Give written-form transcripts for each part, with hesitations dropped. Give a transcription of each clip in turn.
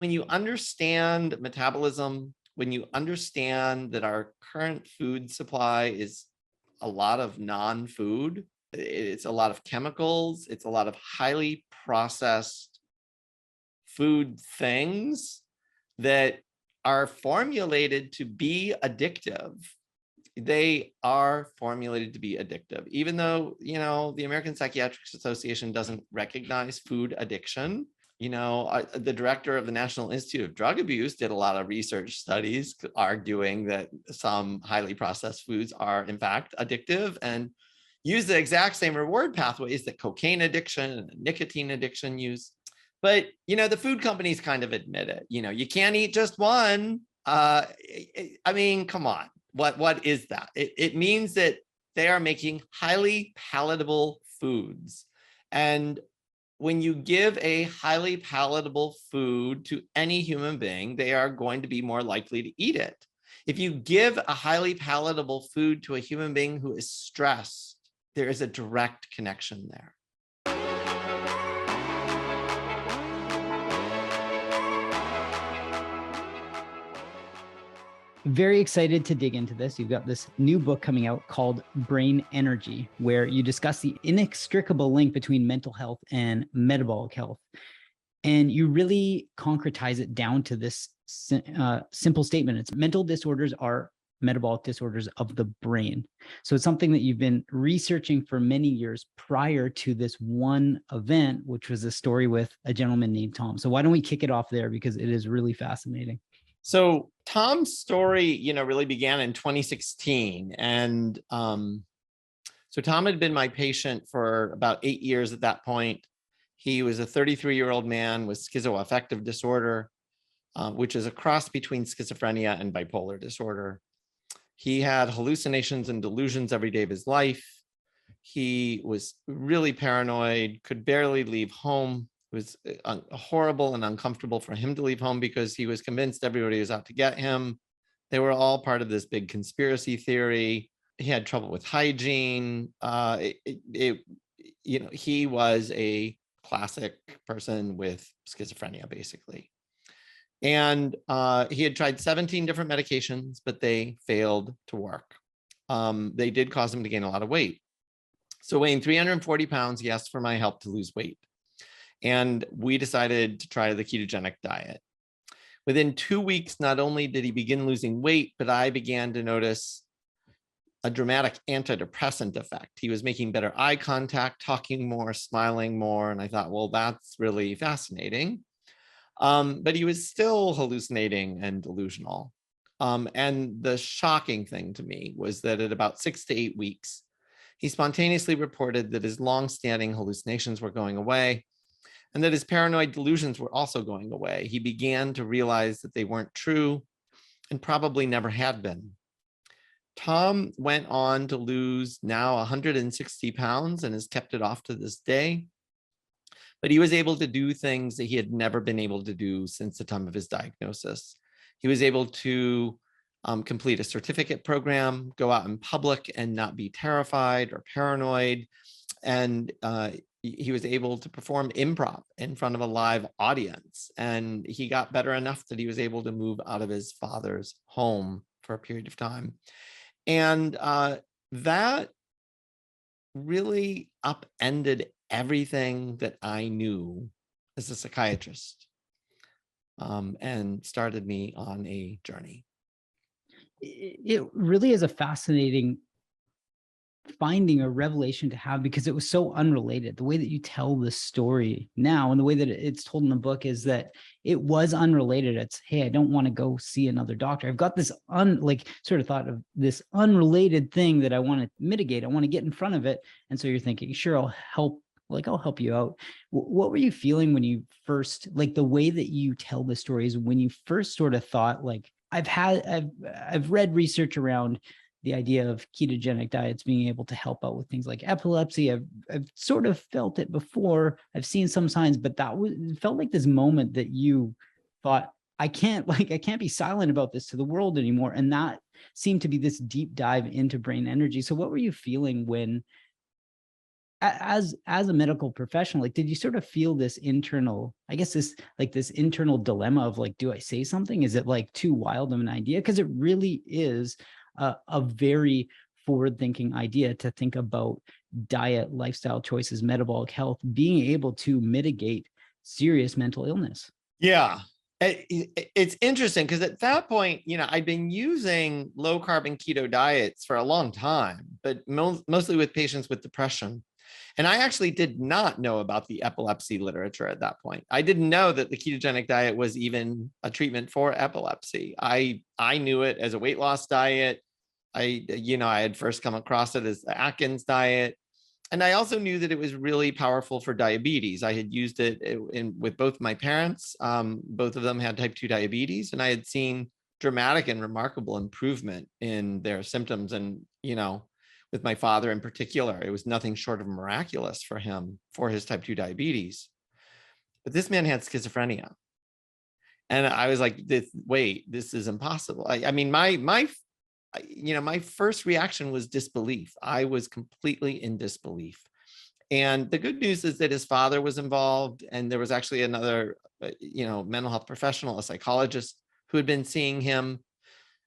when you understand metabolism, when you understand that our current food supply is a lot of non-food, it's a lot of chemicals, it's a lot of highly processed food things that are formulated to be addictive. They are formulated to be addictive, even though, the American Psychiatric Association doesn't recognize food addiction. The director of the National Institute of Drug Abuse did a lot of research studies arguing that some highly processed foods are in fact addictive and use the exact same reward pathways that cocaine addiction and nicotine addiction use. But, the food companies kind of admit it. You can't eat just one. I mean, come on. What is that? It means that they are making highly palatable foods. And when you give a highly palatable food to any human being, they are going to be more likely to eat it. If you give a highly palatable food to a human being who is stressed, there is a direct connection there. Very excited to dig into this. You've got this new book coming out called Brain Energy, where you discuss the inextricable link between mental health and metabolic health. And you really concretize it down to this simple statement. It's mental disorders are metabolic disorders of the brain. So it's something that you've been researching for many years prior to this one event, which was a story with a gentleman named Tom. So why don't we kick it off there, because it is really fascinating. So Tom's story, really began in 2016. And so Tom had been my patient for about 8 years at that point. He was a 33-year-old man with schizoaffective disorder, which is a cross between schizophrenia and bipolar disorder. He had hallucinations and delusions every day of his life. He was really paranoid, could barely leave home. It was horrible and uncomfortable for him to leave home because he was convinced everybody was out to get him. They were all part of this big conspiracy theory. He had trouble with hygiene. He was a classic person with schizophrenia, basically. And he had tried 17 different medications, but they failed to work. They did cause him to gain a lot of weight. So weighing 340 pounds, he asked for my help to lose weight. And we decided to try the ketogenic diet. Within 2 weeks, not only did he begin losing weight, but I began to notice a dramatic antidepressant effect. He was making better eye contact, talking more, smiling more. And I thought, well, that's really fascinating. But he was still hallucinating and delusional. And the shocking thing to me was that at about 6 to 8 weeks, he spontaneously reported that his long-standing hallucinations were going away and that his paranoid delusions were also going away. He began to realize that they weren't true and probably never had been. Tom went on to lose now 160 pounds and has kept it off to this day. But he was able to do things that he had never been able to do since the time of his diagnosis. He was able to complete a certificate program, go out in public and not be terrified or paranoid. And he was able to perform improv in front of a live audience. And he got better enough that he was able to move out of his father's home for a period of time. And that really upended everything that I knew as a psychiatrist, and started me on a journey. It really is a fascinating finding, a revelation to have, because it was so unrelated. The way that you tell the story now and the way that it's told in the book is that it was unrelated. It's, hey, I don't want to go see another doctor. I've got this sort of thought of this unrelated thing that I want to mitigate. I want to get in front of it. And so you're thinking, sure, I'll help you out. What were you feeling when you first, the way that you tell the story is when you first sort of thought, I've read research around the idea of ketogenic diets being able to help out with things like epilepsy. I've sort of felt it before. I've seen some signs, but it felt like this moment that you thought, I can't be silent about this to the world anymore. And that seemed to be this deep dive into brain energy. So what were you feeling when as a medical professional, like, did you sort of feel this internal, I guess this internal dilemma of like, do I say something? Is it like too wild of an idea? Because it really is a very forward-thinking idea to think about diet, lifestyle choices, metabolic health, being able to mitigate serious mental illness. Yeah. It's interesting because at that point, I'd been using low carb and keto diets for a long time, but mostly with patients with depression. And I actually did not know about the epilepsy literature at that point. I didn't know that the ketogenic diet was even a treatment for epilepsy. I knew it as a weight loss diet. I had first come across it as the Atkins diet. And I also knew that it was really powerful for diabetes. I had used it with both my parents. Both of them had type 2 diabetes, and I had seen dramatic and remarkable improvement in their symptoms. And, with my father in particular, it was nothing short of miraculous for him for his type 2 diabetes. But this man had schizophrenia. And I was like, wait, this is impossible. I mean, my first reaction was disbelief. I was completely in disbelief. And the good news is that his father was involved, and there was actually another, mental health professional, a psychologist, who had been seeing him.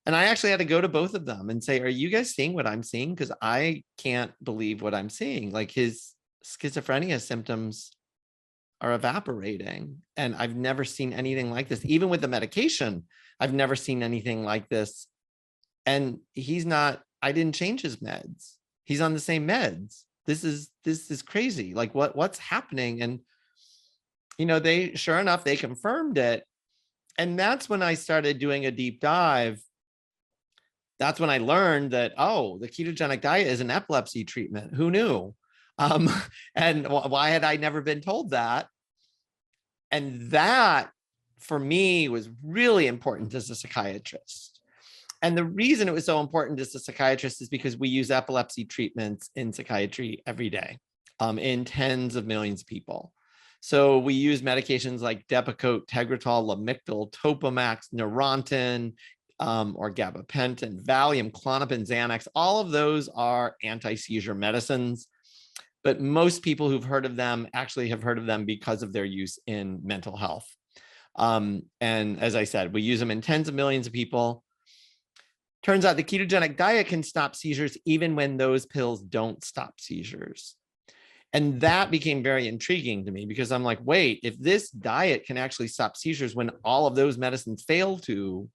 And I actually had to go to both of them and say, are you guys seeing what I'm seeing? Because I can't believe what I'm seeing. Like, his schizophrenia symptoms are evaporating. And I've never seen anything like this. Even with the medication, I've never seen anything like this. And I didn't change his meds. He's on the same meds. This is crazy. Like, what's happening? And, sure enough, they confirmed it. And that's when I started doing a deep dive. That's when I learned that, the ketogenic diet is an epilepsy treatment. Who knew? And why had I never been told that? And that, for me, was really important as a psychiatrist. And the reason it was so important as a psychiatrist is because we use epilepsy treatments in psychiatry every day, in tens of millions of people. So we use medications like Depakote, Tegretol, Lamictal, Topamax, Neurontin, or gabapentin, Valium, Klonopin, Xanax. All of those are anti-seizure medicines. But most people who've heard of them actually have heard of them because of their use in mental health. And as I said, we use them in tens of millions of people. Turns out the ketogenic diet can stop seizures even when those pills don't stop seizures. And that became very intriguing to me because I'm like, wait, if this diet can actually stop seizures when all of those medicines fail to,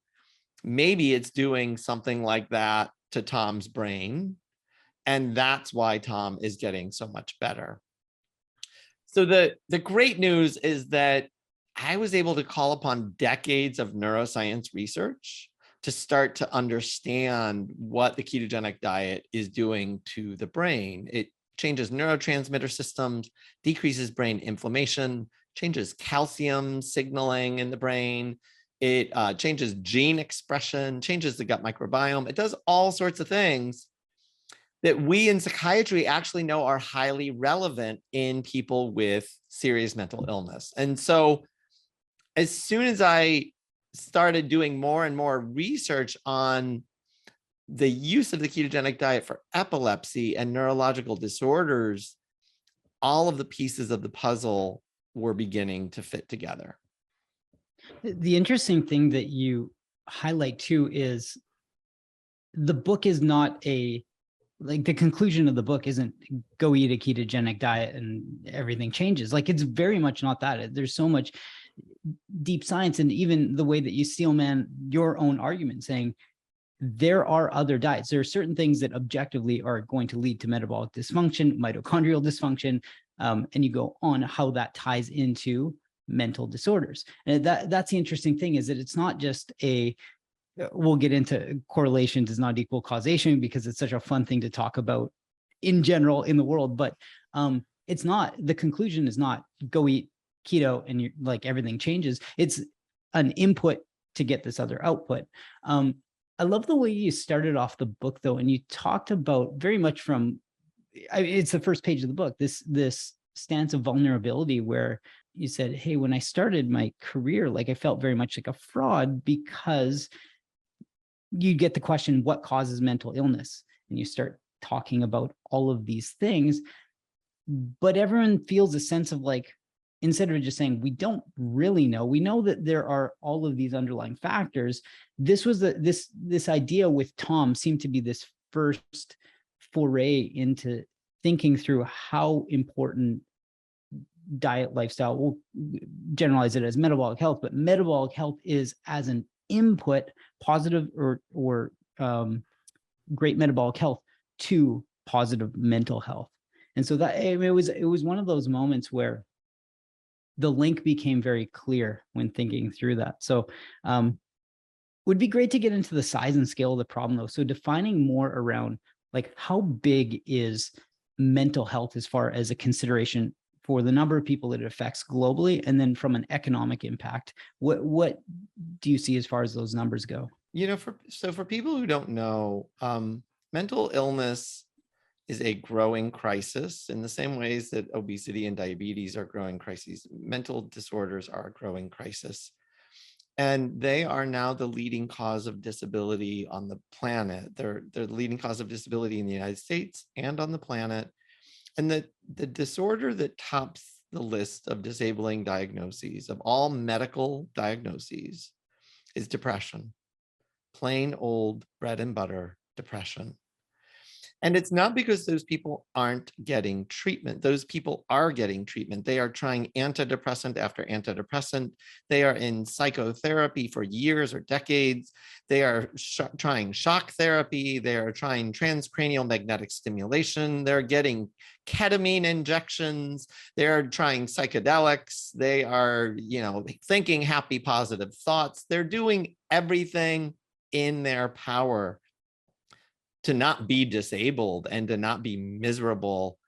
maybe it's doing something like that to Tom's brain. And that's why Tom is getting so much better. So the great news is that I was able to call upon decades of neuroscience research to start to understand what the ketogenic diet is doing to the brain. It changes neurotransmitter systems, decreases brain inflammation, changes calcium signaling in the brain. It changes gene expression, changes the gut microbiome. It does all sorts of things that we in psychiatry actually know are highly relevant in people with serious mental illness. And so as soon as I started doing more and more research on the use of the ketogenic diet for epilepsy and neurological disorders, all of the pieces of the puzzle were beginning to fit together. The interesting thing that you highlight too is the book is not the conclusion of the book isn't go eat a ketogenic diet and everything changes. Like, it's very much not that. There's so much deep science, and even the way that you steelman your own argument saying there are other diets. There are certain things that objectively are going to lead to metabolic dysfunction, mitochondrial dysfunction, and you go on how that ties into mental disorders. And that's the interesting thing, is that it's not just we'll get into correlation does not equal causation because it's such a fun thing to talk about in general in the world, but it's not, the conclusion is not go eat keto and you're like everything changes. It's an input to get this other output. I love the way you started off the book though, and you talked about very much it's the first page of the book, this stance of vulnerability where you said, hey, when I started my career, like I felt very much like a fraud because you get the question, what causes mental illness? And you start talking about all of these things. but everyone feels a sense of like, instead of just saying, we don't really know, we know that there are all of these underlying factors. This was this idea with Tom seemed to be this first foray into thinking through how important diet, lifestyle, we'll generalize it as metabolic health, but metabolic health is as an input, positive or great metabolic health to positive mental health. And so that, I mean, it was one of those moments where the link became very clear when thinking through that. So would be great to get into the size and scale of the problem though. So defining more around like how big is mental health as far as a consideration for the number of people that it affects globally, and then from an economic impact, what do you see as far as those numbers go? For people who don't know, mental illness is a growing crisis in the same ways that obesity and diabetes are growing crises. Mental disorders are a growing crisis. And they are now the leading cause of disability on the planet. They're the leading cause of disability in the United States and on the planet. And the disorder that tops the list of disabling diagnoses of all medical diagnoses is depression. Plain old bread and butter depression. And it's not because those people aren't getting treatment. Those people are getting treatment. They are trying antidepressant after antidepressant. They are in psychotherapy for years or decades. They are trying shock therapy. They are trying transcranial magnetic stimulation. They're getting ketamine injections. They're trying psychedelics. They are, thinking happy, positive thoughts. They're doing everything in their power to not be disabled and to not be miserable.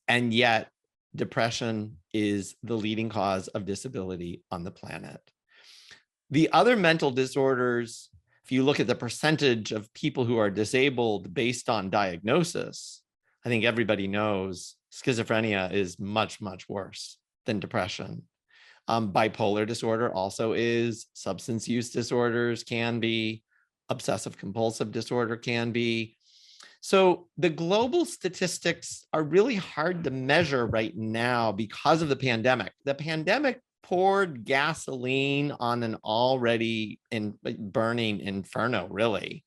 And yet depression is the leading cause of disability on the planet. The other mental disorders, if you look at the percentage of people who are disabled based on diagnosis, I think everybody knows schizophrenia is much, much worse than depression. Bipolar disorder also is, substance use disorders can be, obsessive compulsive disorder can be. So the global statistics are really hard to measure right now because of the pandemic. The pandemic poured gasoline on an already burning inferno, really.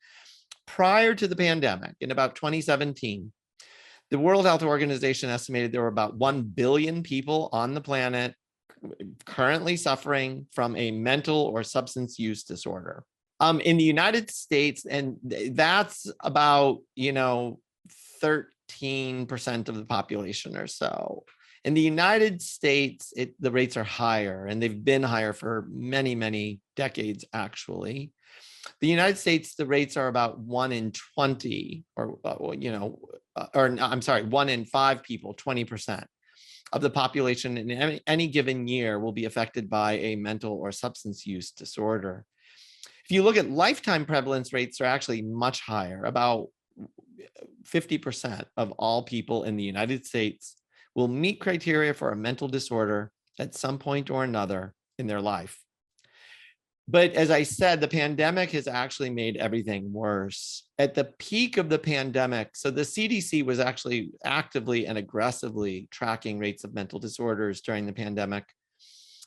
Prior to the pandemic, in about 2017, the World Health Organization estimated there were about 1 billion people on the planet currently suffering from a mental or substance use disorder. In the United States, and that's about, 13% of the population or so. In the United States, the rates are higher, and they've been higher for many, many decades, actually. The United States, the rates are about 1 in 20, or I'm sorry, 1 in 5 people, 20% of the population in any given year will be affected by a mental or substance use disorder. If you look at lifetime prevalence rates, they're actually much higher. About 50% of all people in the United States will meet criteria for a mental disorder at some point or another in their life. But as I said, the pandemic has actually made everything worse. At the peak of the pandemic, so the CDC was actually actively and aggressively tracking rates of mental disorders during the pandemic.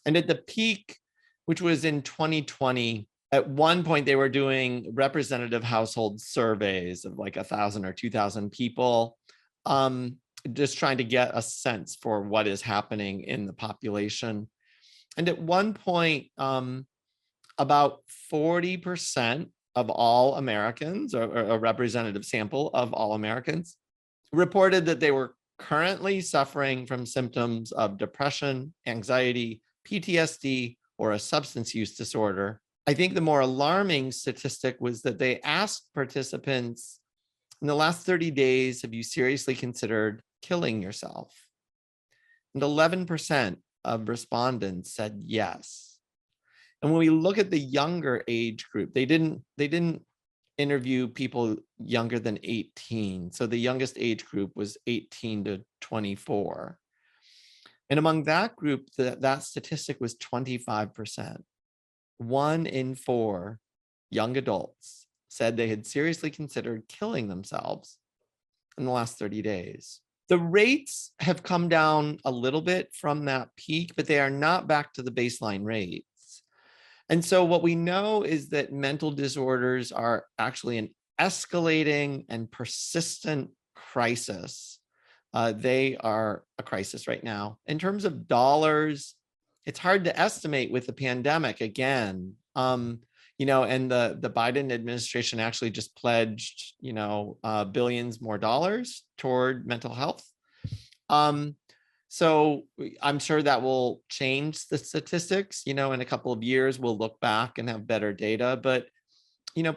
And at the peak, which was in 2020, at one point they were doing representative household surveys of like 1,000 or 2,000 people, just trying to get a sense for what is happening in the population. And at one point, about 40% of all Americans, or a representative sample of all Americans, reported that they were currently suffering from symptoms of depression, anxiety, PTSD, or a substance use disorder. I think the more alarming statistic was that they asked participants, in the last 30 days, have you seriously considered killing yourself? And 11% of respondents said yes. And when we look at the younger age group, they didn't interview people younger than 18. So the youngest age group was 18 to 24. And among that group, that statistic was 25%. 1 in 4 young adults said they had seriously considered killing themselves in the last 30 days. The rates have come down a little bit from that peak, but they are not back to the baseline rates. And so what we know is that mental disorders are actually an escalating and persistent crisis. They are a crisis right now. In terms of dollars, it's hard to estimate with the pandemic again. And the Biden administration actually just pledged, billions more dollars toward mental health. So I'm sure that will change the statistics, in a couple of years, we'll look back and have better data. But,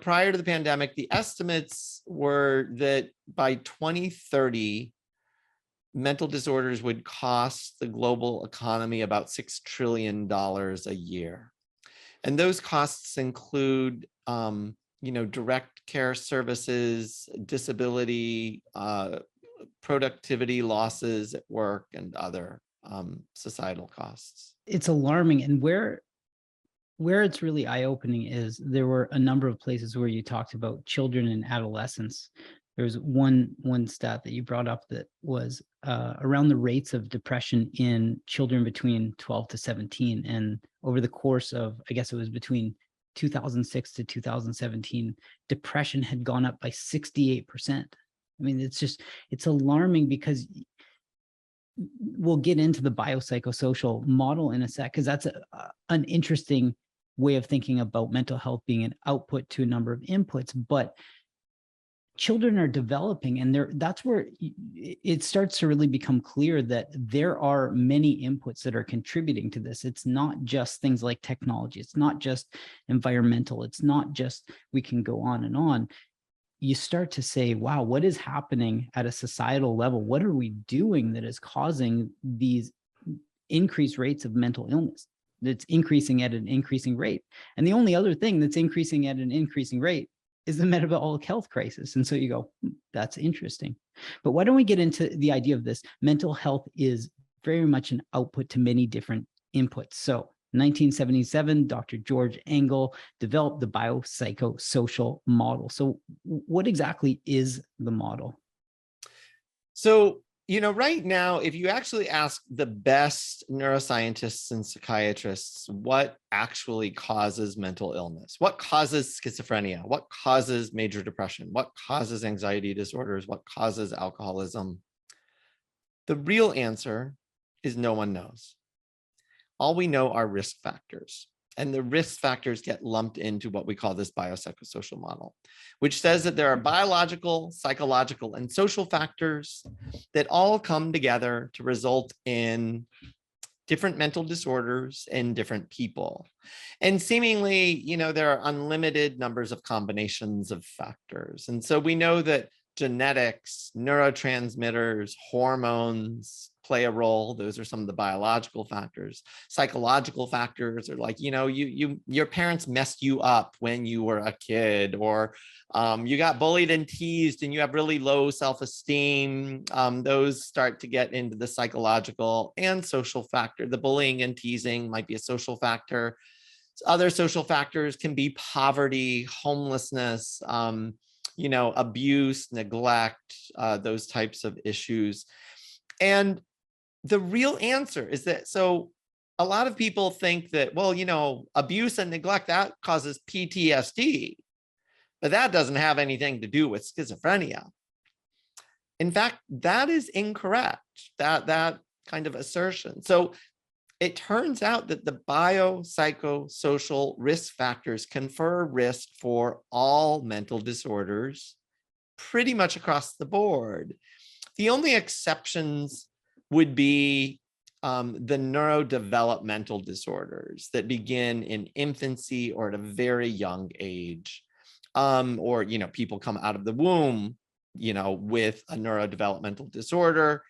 prior to the pandemic, the estimates were that by 2030, mental disorders would cost the global economy about $6 trillion a year. And those costs include, direct care services, disability, productivity losses at work, and other societal costs. It's alarming. And where it's really eye-opening is there were a number of places where you talked about children and adolescents. There's one stat that you brought up that was around the rates of depression in children between 12 to 17. And over the course of, I guess it was between 2006 to 2017, depression had gone up by 68%. I mean, it's alarming, because we'll get into the biopsychosocial model in a sec, because that's an interesting way of thinking about mental health being an output to a number of inputs. But children are developing, and that's where it starts to really become clear that there are many inputs that are contributing to this. It's not just things like technology. It's not just environmental. It's not just, we can go on and on. You start to say, wow, what is happening at a societal level? What are we doing that is causing these increased rates of mental illness? That's increasing at an increasing rate. And the only other thing that's increasing at an increasing rate is the metabolic health crisis. And so you go, that's interesting. But why don't we get into the idea of this? Mental health is very much an output to many different inputs. So 1977, Dr. George Engel developed the biopsychosocial model. So what exactly is the model? So, right now, if you actually ask the best neuroscientists and psychiatrists what actually causes mental illness, what causes schizophrenia, what causes major depression, what causes anxiety disorders, what causes alcoholism, the real answer is no one knows. All we know are risk factors. And the risk factors get lumped into what we call this biopsychosocial model, which says that there are biological, psychological, and social factors that all come together to result in different mental disorders in different people. And seemingly, there are unlimited numbers of combinations of factors. And so we know that genetics, neurotransmitters, hormones play a role. Those are some of the biological factors. Psychological factors are like, your parents messed you up when you were a kid, or you got bullied and teased and you have really low self-esteem. Those start to get into the psychological and social factor. The bullying and teasing might be a social factor. Other social factors can be poverty, homelessness, abuse, neglect, those types of issues. And the real answer is that, so a lot of people think that, abuse and neglect, that causes PTSD, but that doesn't have anything to do with schizophrenia. In fact, that is incorrect, that kind of assertion. So it turns out that the biopsychosocial risk factors confer risk for all mental disorders pretty much across the board. The only exceptions would be the neurodevelopmental disorders that begin in infancy or at a very young age, or people come out of the womb with a neurodevelopmental disorder.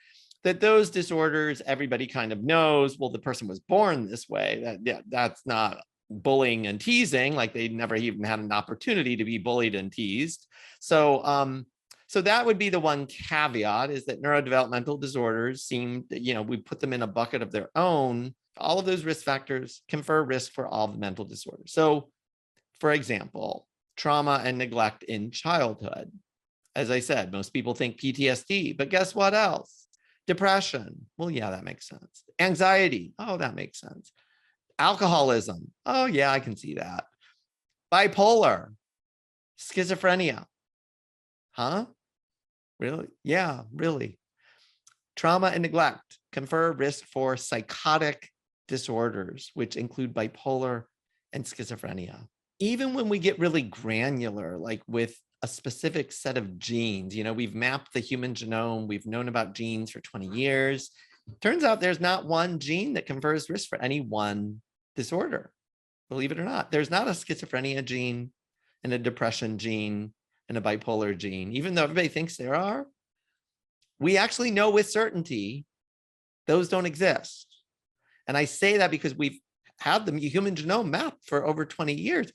That those disorders, everybody kind of knows, well, the person was born this way. That's not bullying and teasing, like they never even had an opportunity to be bullied and teased. So that would be the one caveat, is that neurodevelopmental disorders seem, we put them in a bucket of their own. All of those risk factors confer risk for all the mental disorders. So, for example, trauma and neglect in childhood. As I said, most people think PTSD, but guess what else? Depression. Well, yeah, that makes sense. Anxiety. Oh, that makes sense. Alcoholism. Oh, yeah, I can see that. Bipolar. Schizophrenia. Huh? Really? Yeah, really. Trauma and neglect confer risk for psychotic disorders, which include bipolar and schizophrenia. Even when we get really granular, like with a specific set of genes, we've mapped the human genome, we've known about genes for 20 years. Turns out there's not one gene that confers risk for any one disorder. Believe it or not, there's not a schizophrenia gene and a depression gene and a bipolar gene, even though everybody thinks there are. We actually know with certainty those don't exist. And I say that because we've had the human genome mapped for over 20 years.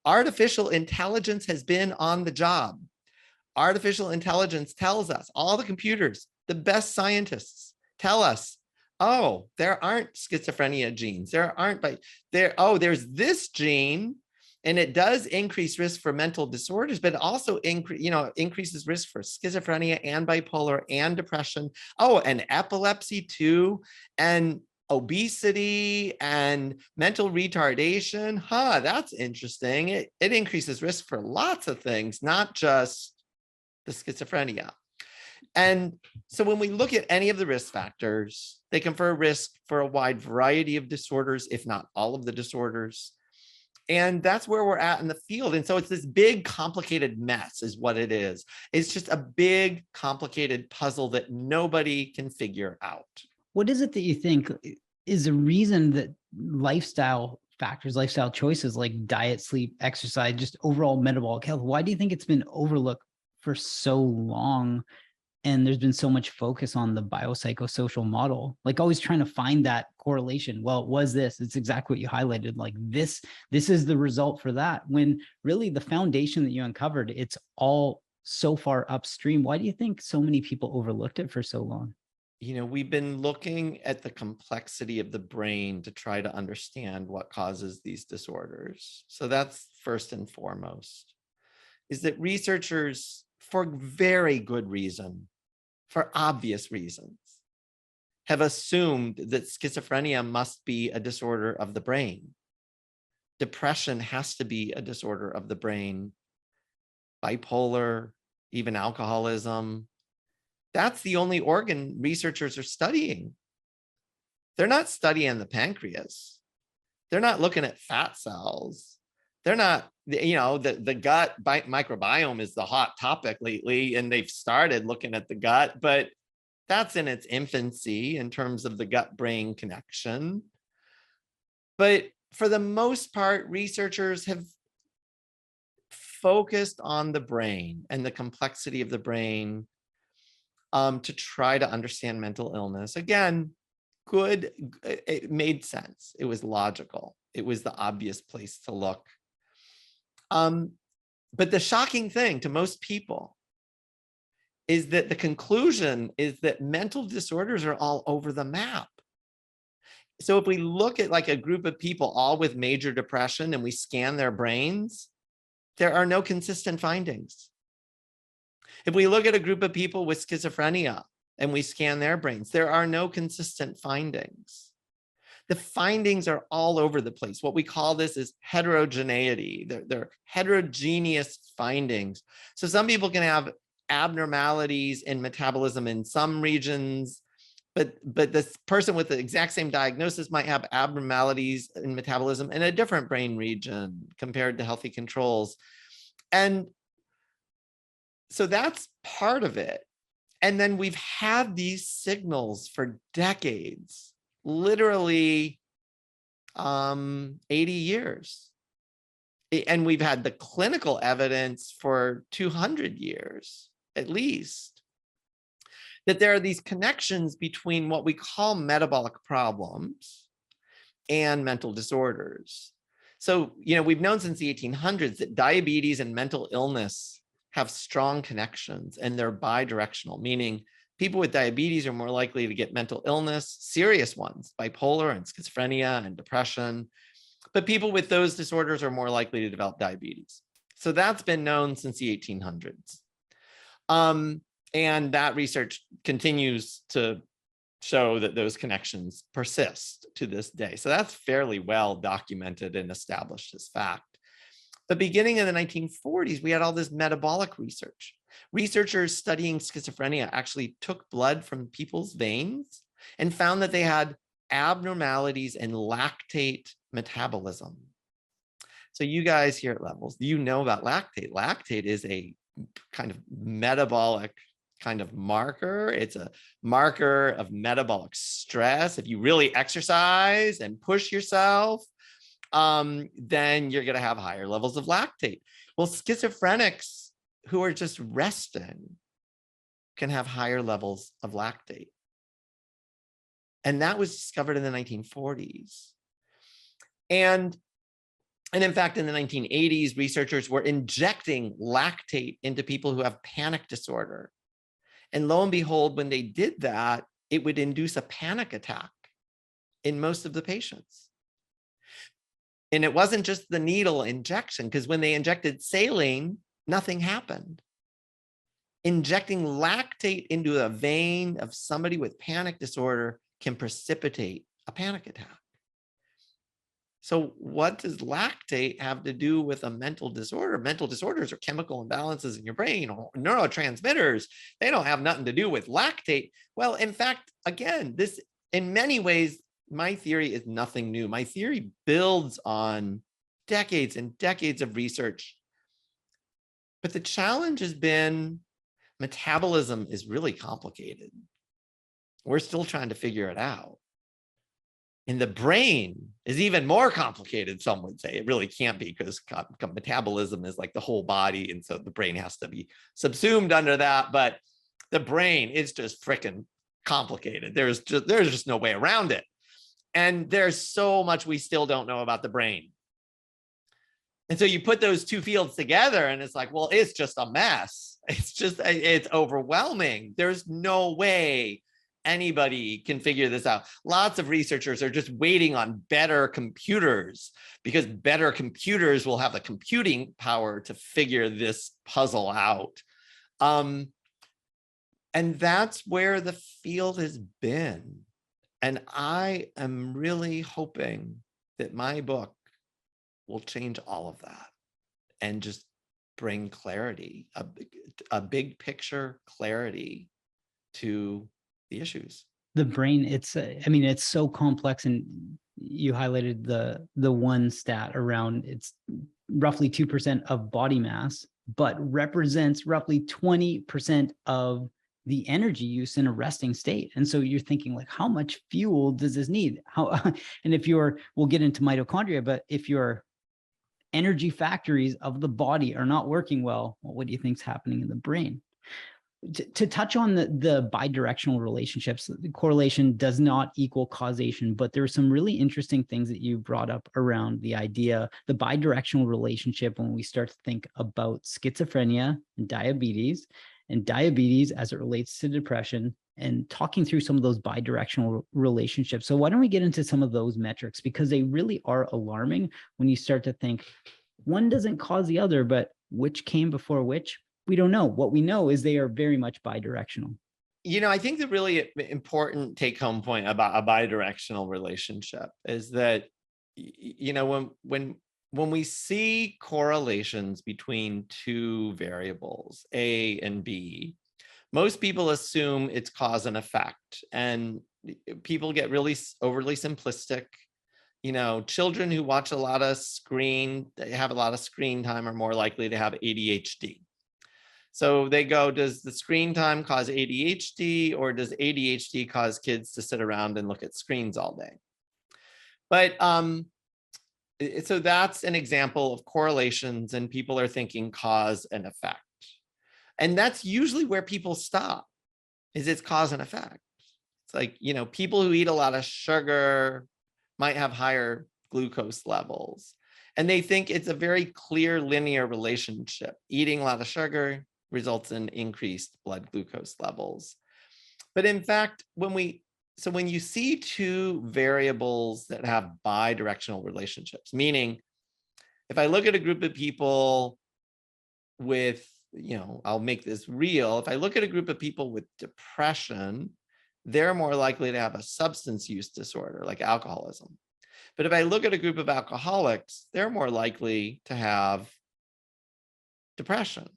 Artificial intelligence has been on the job. Artificial intelligence tells us, all the computers, the best scientists tell us, oh, there aren't schizophrenia genes. There's this gene, and it does increase risk for mental disorders, but it also increases risk for schizophrenia and bipolar and depression. Oh, and epilepsy too, and obesity and mental retardation. That's interesting. It increases risk for lots of things, not just the schizophrenia. And so when we look at any of the risk factors, they confer risk for a wide variety of disorders, if not all of the disorders. And that's where we're at in the field. And so it's this big, complicated mess is what it is. It's just a big, complicated puzzle that nobody can figure out. What is it that you think is the reason that lifestyle factors, lifestyle choices like diet, sleep, exercise, just overall metabolic health, why do you think it's been overlooked for so long? And there's been so much focus on the biopsychosocial model, like always trying to find that correlation. Well, it was this, it's exactly what you highlighted. Like this is the result for that, when really the foundation that you uncovered, it's all so far upstream. Why do you think so many people overlooked it for so long? We've been looking at the complexity of the brain to try to understand what causes these disorders. So that's first and foremost, is that researchers, for very good reason, for obvious reasons, have assumed that schizophrenia must be a disorder of the brain. Depression has to be a disorder of the brain. Bipolar, even alcoholism, that's the only organ researchers are studying. They're not studying the pancreas. They're not looking at fat cells. They're not, the gut microbiome is the hot topic lately, and they've started looking at the gut, but that's in its infancy in terms of the gut-brain connection. But for the most part, researchers have focused on the brain and the complexity of the brain to try to understand mental illness. Again, good, it made sense. It was logical. It was the obvious place to look. But the shocking thing to most people is that the conclusion is that mental disorders are all over the map. So if we look at like a group of people all with major depression and we scan their brains, there are no consistent findings. If we look at a group of people with schizophrenia and we scan their brains, there are no consistent findings. The findings are all over the place. What we call this is heterogeneity. They're heterogeneous findings. So some people can have abnormalities in metabolism in some regions, but this person with the exact same diagnosis might have abnormalities in metabolism in a different brain region compared to healthy controls. And so that's part of it. And then we've had these signals for decades, literally 80 years. And we've had the clinical evidence for 200 years, at least, that there are these connections between what we call metabolic problems and mental disorders. So, we've known since the 1800s that diabetes and mental illness have strong connections, and they're bidirectional, meaning people with diabetes are more likely to get mental illness, serious ones, bipolar and schizophrenia and depression, but people with those disorders are more likely to develop diabetes. So that's been known since the 1800s. And that research continues to show that those connections persist to this day. So that's fairly well documented and established as fact. The beginning of the 1940s, we had all this metabolic research. Researchers studying schizophrenia actually took blood from people's veins and found that they had abnormalities in lactate metabolism. So you guys here at Levels, you know about lactate. Lactate is a kind of metabolic kind of marker. It's a marker of metabolic stress. If you really exercise and push yourself, then you're going to have higher levels of lactate. Well, schizophrenics who are just resting can have higher levels of lactate. And that was discovered in the 1940s. And in fact, in the 1980s, researchers were injecting lactate into people who have panic disorder. And lo and behold, when they did that, it would induce a panic attack in most of the patients. And it wasn't just the needle injection, because when they injected saline, nothing happened. Injecting lactate into a vein of somebody with panic disorder can precipitate a panic attack. So what does lactate have to do with a mental disorder? Mental disorders are chemical imbalances in your brain or neurotransmitters. They don't have nothing to do with lactate. Well, in fact, again, this in many ways, my theory is nothing new. My theory builds on decades and decades of research. But the challenge has been metabolism is really complicated. We're still trying to figure it out. And the brain is even more complicated, some would say. It really can't be, because metabolism is like the whole body. And so the brain has to be subsumed under that. But the brain is just freaking complicated. There's just no way around it. And there's so much we still don't know about the brain. And so you put those two fields together and it's like, well, it's just a mess. It's overwhelming. There's no way anybody can figure this out. Lots of researchers are just waiting on better computers, because better computers will have the computing power to figure this puzzle out. And that's where the field has been. And I am really hoping that my book will change all of that and just bring clarity, a big picture clarity to the issues. The brain, it's so complex, and you highlighted the one stat around it's roughly 2% of body mass, but represents roughly 20% of the energy use in a resting state. And so you're thinking, like, how much fuel does this need? And if we'll get into mitochondria, but if your energy factories of the body are not working well, what do you think is happening in the brain? To touch on the bidirectional relationships, the correlation does not equal causation, but there are some really interesting things that you brought up around the idea, the bidirectional relationship, when we start to think about schizophrenia and diabetes as it relates to depression, and talking through some of those bidirectional relationships. So why don't we get into some of those metrics, because they really are alarming when you start to think one doesn't cause the other, but which came before which? We don't know. What we know is they are very much bidirectional. I think the really important take-home point about a bidirectional relationship is that, when we see correlations between two variables, A and B, most people assume it's cause and effect, and people get really overly simplistic. Children who watch a lot of have a lot of screen time are more likely to have ADHD. So they go, does the screen time cause ADHD, or does ADHD cause kids to sit around and look at screens all day? But so that's an example of correlations, and people are thinking cause and effect. And that's usually where people stop, is it's cause and effect. It's like, people who eat a lot of sugar might have higher glucose levels. And they think it's a very clear linear relationship. Eating a lot of sugar results in increased blood glucose levels. But in fact, when you see two variables that have bidirectional relationships, meaning if I look at a group of people with I'll make this real. If I look at a group of people with depression, they're more likely to have a substance use disorder like alcoholism. But if I look at a group of alcoholics, they're more likely to have depression.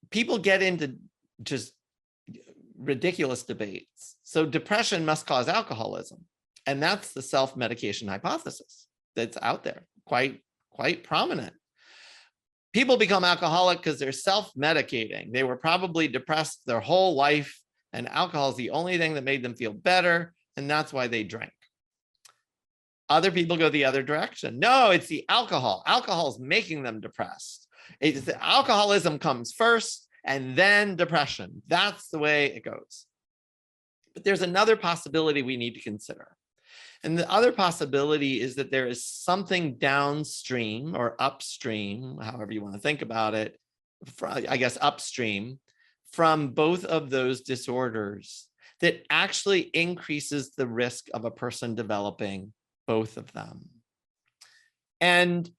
People get into just ridiculous debates. So depression must cause alcoholism. And that's the self-medication hypothesis that's out there, quite prominent. People become alcoholic because they're self-medicating. They were probably depressed their whole life, and alcohol is the only thing that made them feel better, and that's why they drink. Other people go the other direction. No, it's the alcohol. Alcohol is making them depressed. It's the alcoholism comes first and then depression. That's the way it goes. But there's another possibility we need to consider. And the other possibility is that there is something downstream or upstream, however you want to think about it, I guess upstream from both of those disorders that actually increases the risk of a person developing both of them. And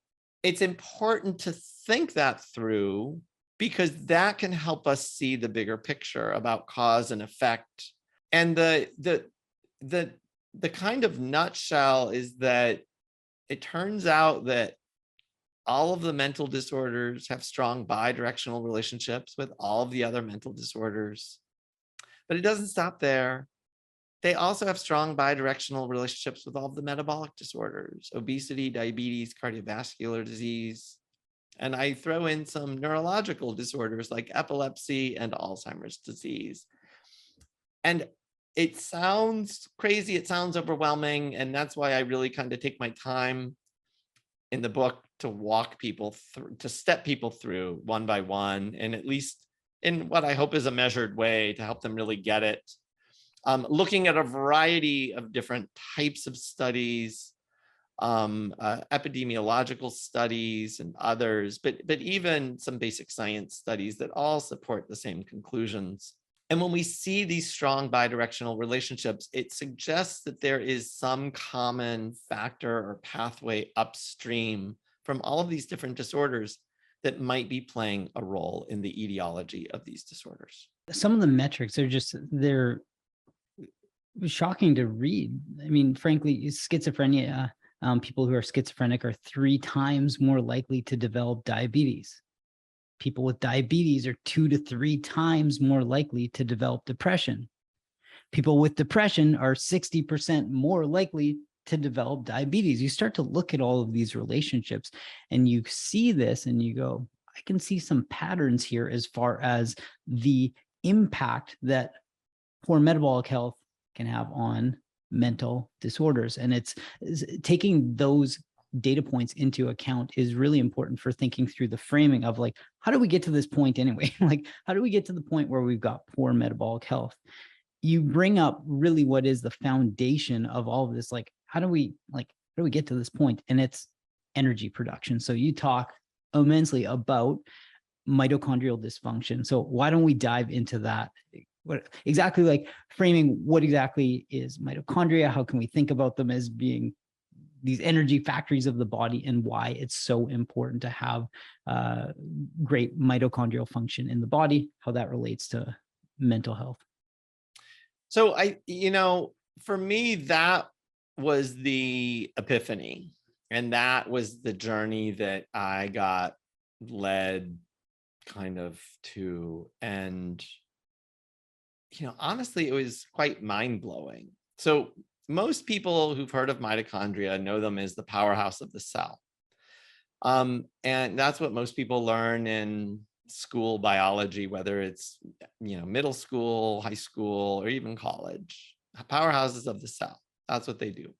it's important to think that through, because that can help us see the bigger picture about cause and effect. And the kind of nutshell is that it turns out that all of the mental disorders have strong bidirectional relationships with all of the other mental disorders. But it doesn't stop there. They also have strong bidirectional relationships with all of the metabolic disorders, obesity, diabetes, cardiovascular disease. And I throw in some neurological disorders like epilepsy and Alzheimer's disease. And it sounds crazy, it sounds overwhelming, and that's why I really kind of take my time in the book to walk people through, to step people through one by one, and at least in what I hope is a measured way to help them really get it. Looking at a variety of different types of studies, epidemiological studies and others, but even some basic science studies that all support the same conclusions. And when we see these strong bidirectional relationships, it suggests that there is some common factor or pathway upstream from all of these different disorders that might be playing a role in the etiology of these disorders. Some of the metrics are they're shocking to read. I mean, frankly, schizophrenia, people who are schizophrenic are 3 times more likely to develop diabetes. People with diabetes are 2 to 3 times more likely to develop depression. People with depression are 60% more likely to develop diabetes. You start to look at all of these relationships and you see this and you go, I can see some patterns here as far as the impact that poor metabolic health can have on mental disorders. And it's taking those data points into account is really important for thinking through the framing of like, how do we get to this point anyway? Like, how do we get to the point where we've got poor metabolic health? You bring up really what is the foundation of all of this. Like, how do we get to this point? And it's energy production. So you talk immensely about mitochondrial dysfunction. So why don't we dive into that? What exactly, like framing what exactly is mitochondria? How can we think about them as being these energy factories of the body, and why it's so important to have great mitochondrial function in the body, how that relates to mental health? So for me, that was the epiphany, and that was the journey that I got led kind of to. And honestly, it was quite mind-blowing. So most people who've heard of mitochondria know them as the powerhouse of the cell. And that's what most people learn in school biology, whether it's middle school, high school, or even college. Powerhouses of the cell. That's what they do.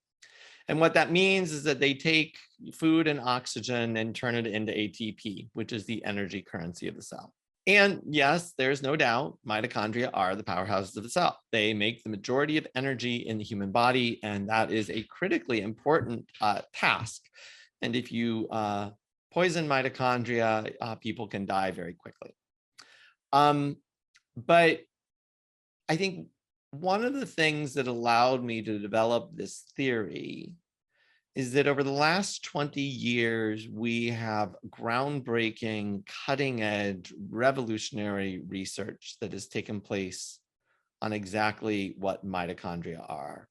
And what that means is that they take food and oxygen and turn it into ATP, which is the energy currency of the cell. And yes, there's no doubt mitochondria are the powerhouses of the cell. They make the majority of energy in the human body, and that is a critically important task. And if you poison mitochondria, people can die very quickly. But I think one of the things that allowed me to develop this theory is that over the last 20 years, we have groundbreaking, cutting edge, revolutionary research that has taken place on exactly what mitochondria are.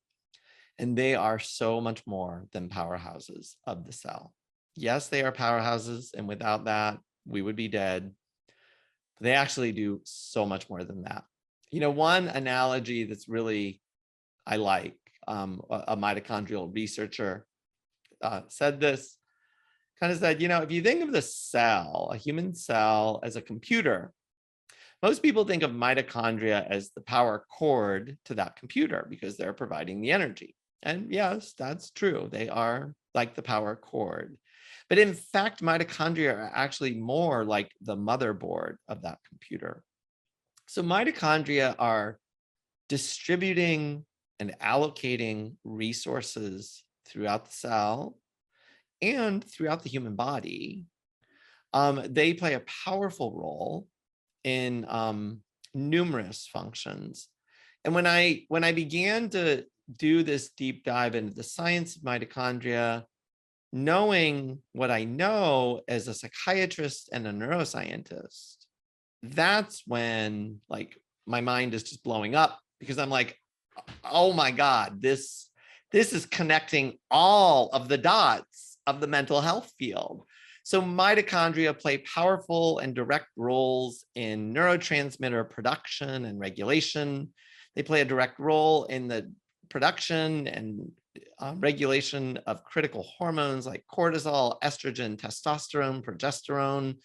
And they are so much more than powerhouses of the cell. Yes, they are powerhouses, and without that, we would be dead. They actually do so much more than that. You know, one analogy that's really, I like, a mitochondrial researcher said this, kind of said, you know, if you think of the cell, a human cell, as a computer, most people think of mitochondria as the power cord to that computer because they're providing the energy. And yes, that's true. They are like the power cord. But in fact, mitochondria are actually more like the motherboard of that computer. So mitochondria are distributing and allocating resources throughout the cell and throughout the human body. They play a powerful role in numerous functions. And when I began to do this deep dive into the science of mitochondria, knowing what I know as a psychiatrist and a neuroscientist, that's when like my mind is just blowing up, because I'm like, oh my God, this is connecting all of the dots of the mental health field. So mitochondria play powerful and direct roles in neurotransmitter production and regulation. They play a direct role in the production and regulation of critical hormones like cortisol, estrogen, testosterone, progesterone.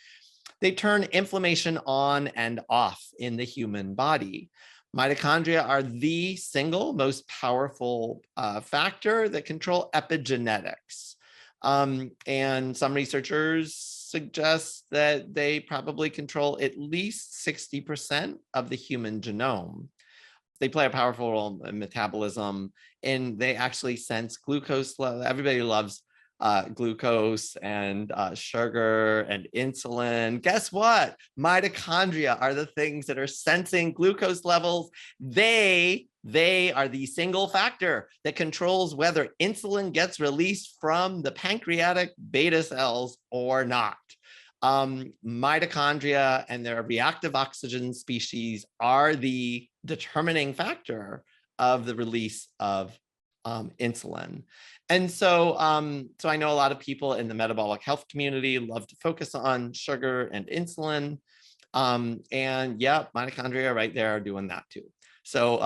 They turn inflammation on and off in the human body. Mitochondria are the single most powerful factor that control epigenetics. And some researchers suggest that they probably control at least 60% of the human genome. They play a powerful role in metabolism, and they actually sense glucose. Everybody loves glucose and sugar and insulin. Guess what? Mitochondria are the things that are sensing glucose levels. They are the single factor that controls whether insulin gets released from the pancreatic beta cells or not. Mitochondria and their reactive oxygen species are the determining factor of the release of insulin. And so, so I know a lot of people in the metabolic health community love to focus on sugar and insulin. And yeah, mitochondria right there are doing that too. So,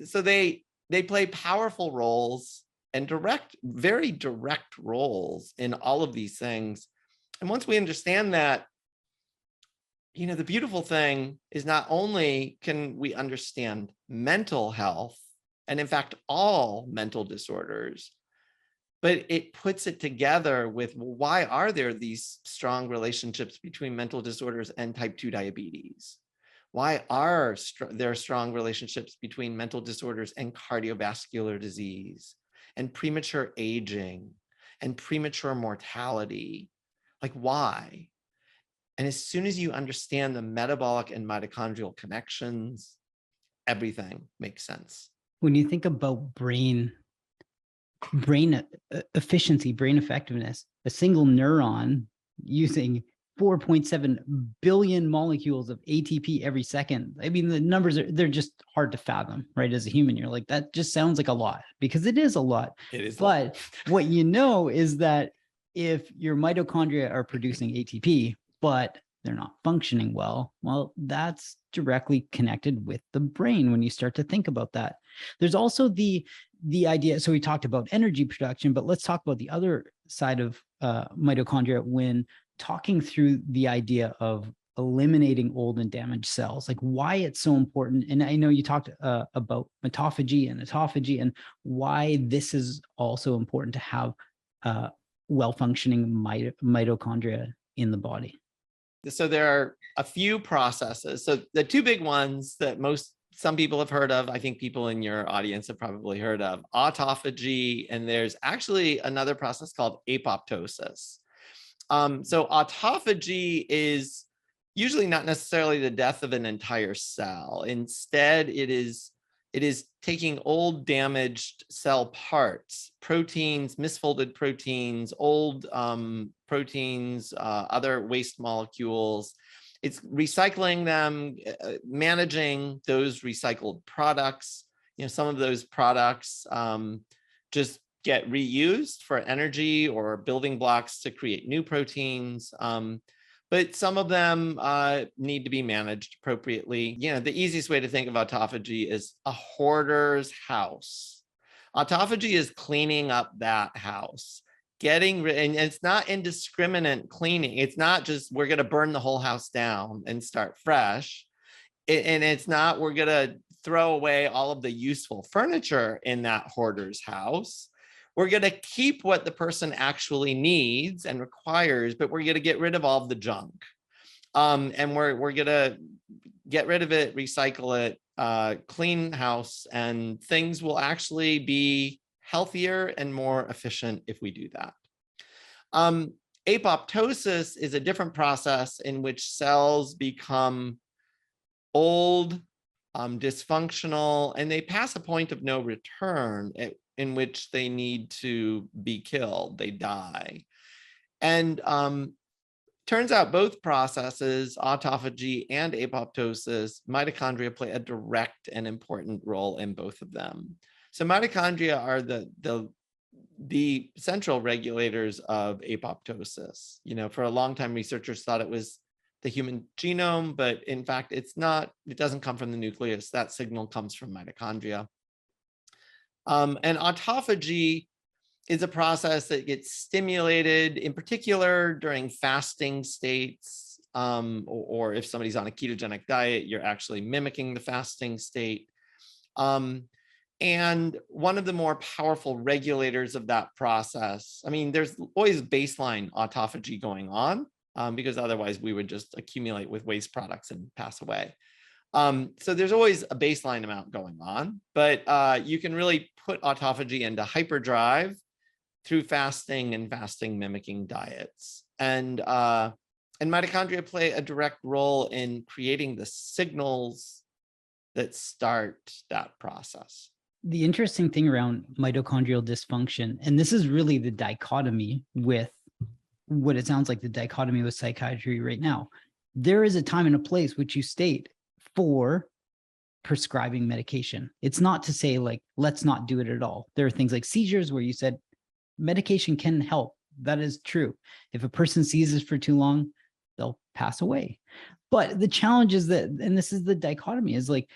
so they play powerful roles and very direct roles in all of these things. And once we understand that, you know, the beautiful thing is not only can we understand mental health, and in fact, all mental disorders, but it puts it together with why are there these strong relationships between mental disorders and type 2 diabetes? Why are there strong relationships between mental disorders and cardiovascular disease and premature aging and premature mortality? Like, why? And as soon as you understand the metabolic and mitochondrial connections, everything makes sense. When you think about brain efficiency, brain effectiveness, a single neuron using 4.7 billion molecules of ATP every second. I mean, the numbers they're just hard to fathom, right? As a human, you're like, that just sounds like a lot, because it is a lot. It is. But what you know is that if your mitochondria are producing ATP, but they're not functioning well, that's directly connected with the brain when you start to think about that. There's also the idea, so we talked about energy production, but let's talk about the other side of mitochondria when talking through the idea of eliminating old and damaged cells, like why it's so important. And I know you talked about mitophagy and autophagy and why this is also important to have well-functioning mitochondria in the body. So there are a few processes. So the two big ones that some people have heard of, I think people in your audience have probably heard of, autophagy, and there's actually another process called apoptosis. So autophagy is usually not necessarily the death of an entire cell. Instead, it is It is taking old damaged cell parts, proteins, misfolded proteins, old proteins, other waste molecules. It's recycling them, managing those recycled products. Some of those products just get reused for energy or building blocks to create new proteins. But some of them need to be managed appropriately. The easiest way to think of autophagy is a hoarder's house. Autophagy is cleaning up that house, and it's not indiscriminate cleaning. It's not just we're going to burn the whole house down and start fresh. And it's not we're going to throw away all of the useful furniture in that hoarder's house. We're going to keep what the person actually needs and requires, but we're going to get rid of all of the junk. And we're going to get rid of it, recycle it, clean house, and things will actually be healthier and more efficient if we do that. Apoptosis is a different process in which cells become old, dysfunctional, and they pass a point of no return in which they need to be killed. They die. And turns out both processes, autophagy and apoptosis, mitochondria play a direct and important role in both of them. So mitochondria are the central regulators of apoptosis. For a long time, researchers thought it was the human genome, but in fact, it's not. It doesn't come from the nucleus. That signal comes from mitochondria. And autophagy is a process that gets stimulated, in particular during fasting states, or if somebody's on a ketogenic diet, you're actually mimicking the fasting state. And one of the more powerful regulators of that process, there's always baseline autophagy going on, because otherwise we would just accumulate with waste products and pass away. So there's always a baseline amount going on, but you can really put autophagy into hyperdrive through fasting and fasting mimicking diets. And mitochondria play a direct role in creating the signals that start that process. The interesting thing around mitochondrial dysfunction, and this is really the dichotomy with what it sounds like the dichotomy with psychiatry right now. There is a time and a place which you state for prescribing medication. It's not to say like, let's not do it at all. There are things like seizures where you said medication can help. That is true. If a person seizes for too long, they'll pass away. But the challenge is that, and this is the dichotomy, is like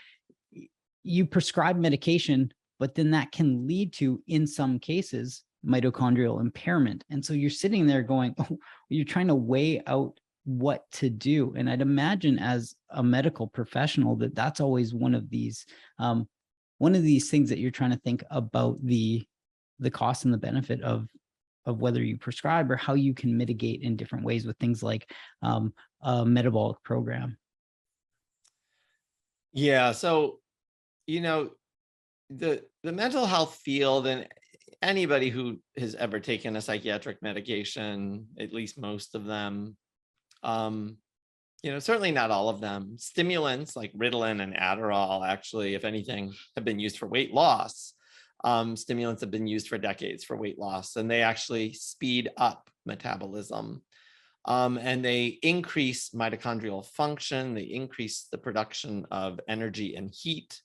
you prescribe medication, but then that can lead to, in some cases, mitochondrial impairment. And so you're sitting there going, oh, you're trying to weigh out what to do. And I'd imagine as a medical professional that that's always one of these things that you're trying to think about the cost and the benefit of whether you prescribe or how you can mitigate in different ways with things like a metabolic program. Yeah. So, the mental health field, and anybody who has ever taken a psychiatric medication, at least most of them, certainly not all of them. Stimulants like Ritalin and Adderall, actually, if anything, have been used for weight loss. Stimulants have been used for decades for weight loss, and they actually speed up metabolism. And they increase mitochondrial function. They increase the production of energy and heat.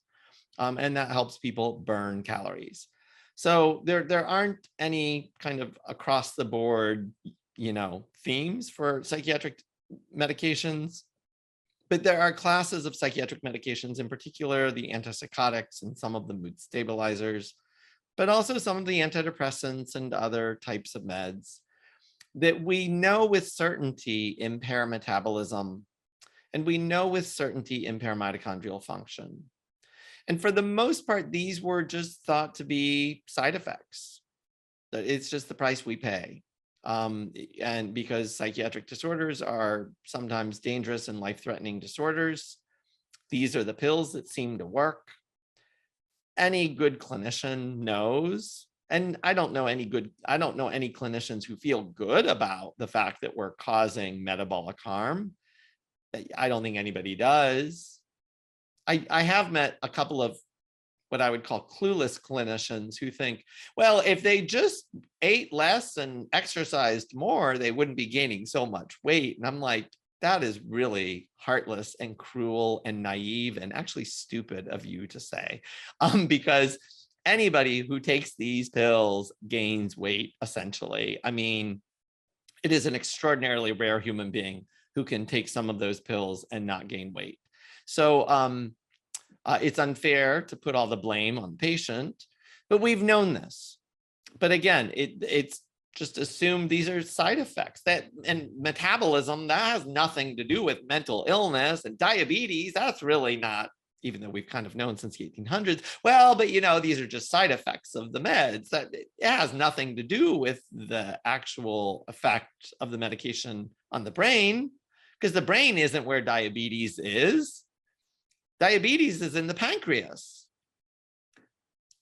And that helps people burn calories. So there aren't any kind of across the board, themes for psychiatric medications, but there are classes of psychiatric medications, in particular the antipsychotics and some of the mood stabilizers, but also some of the antidepressants and other types of meds that we know with certainty impair metabolism, and we know with certainty impair mitochondrial function. And for the most part, these were just thought to be side effects. It's just the price we pay. And because psychiatric disorders are sometimes dangerous and life-threatening disorders, these are the pills that seem to work. Any good clinician knows, and I don't know any clinicians who feel good about the fact that we're causing metabolic harm. I don't think anybody does. I have met a couple of what I would call clueless clinicians who think, well, if they just ate less and exercised more, they wouldn't be gaining so much weight. And I'm like, that is really heartless and cruel and naive and actually stupid of you to say, because anybody who takes these pills gains weight, essentially. I mean, it is an extraordinarily rare human being who can take some of those pills and not gain weight. So it's unfair to put all the blame on the patient, but we've known this. But again, it's just assumed these are side effects. And metabolism, that has nothing to do with mental illness, and diabetes, that's really not, even though we've kind of known since the 1800s, well, but these are just side effects of the meds. That it has nothing to do with the actual effect of the medication on the brain, because the brain isn't where diabetes is. Diabetes is in the pancreas.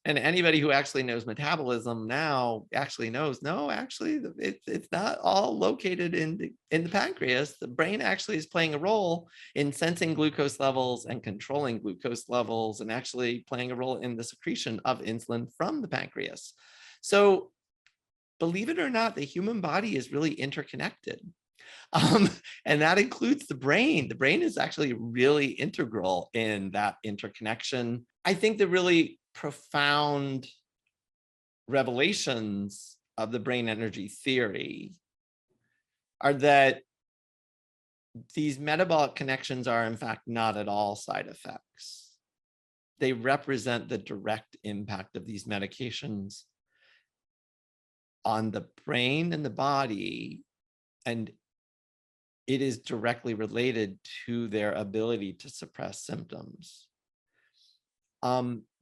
And anybody who actually knows metabolism now actually knows, no, actually, it's not all located in the pancreas. The brain actually is playing a role in sensing glucose levels and controlling glucose levels, and actually playing a role in the secretion of insulin from the pancreas. So believe it or not, the human body is really interconnected. And that includes the brain. The brain is actually really integral in that interconnection. I think the really profound revelations of the brain energy theory are that these metabolic connections are, in fact, not at all side effects. They represent the direct impact of these medications on the brain and the body, and it is directly related to their ability to suppress symptoms.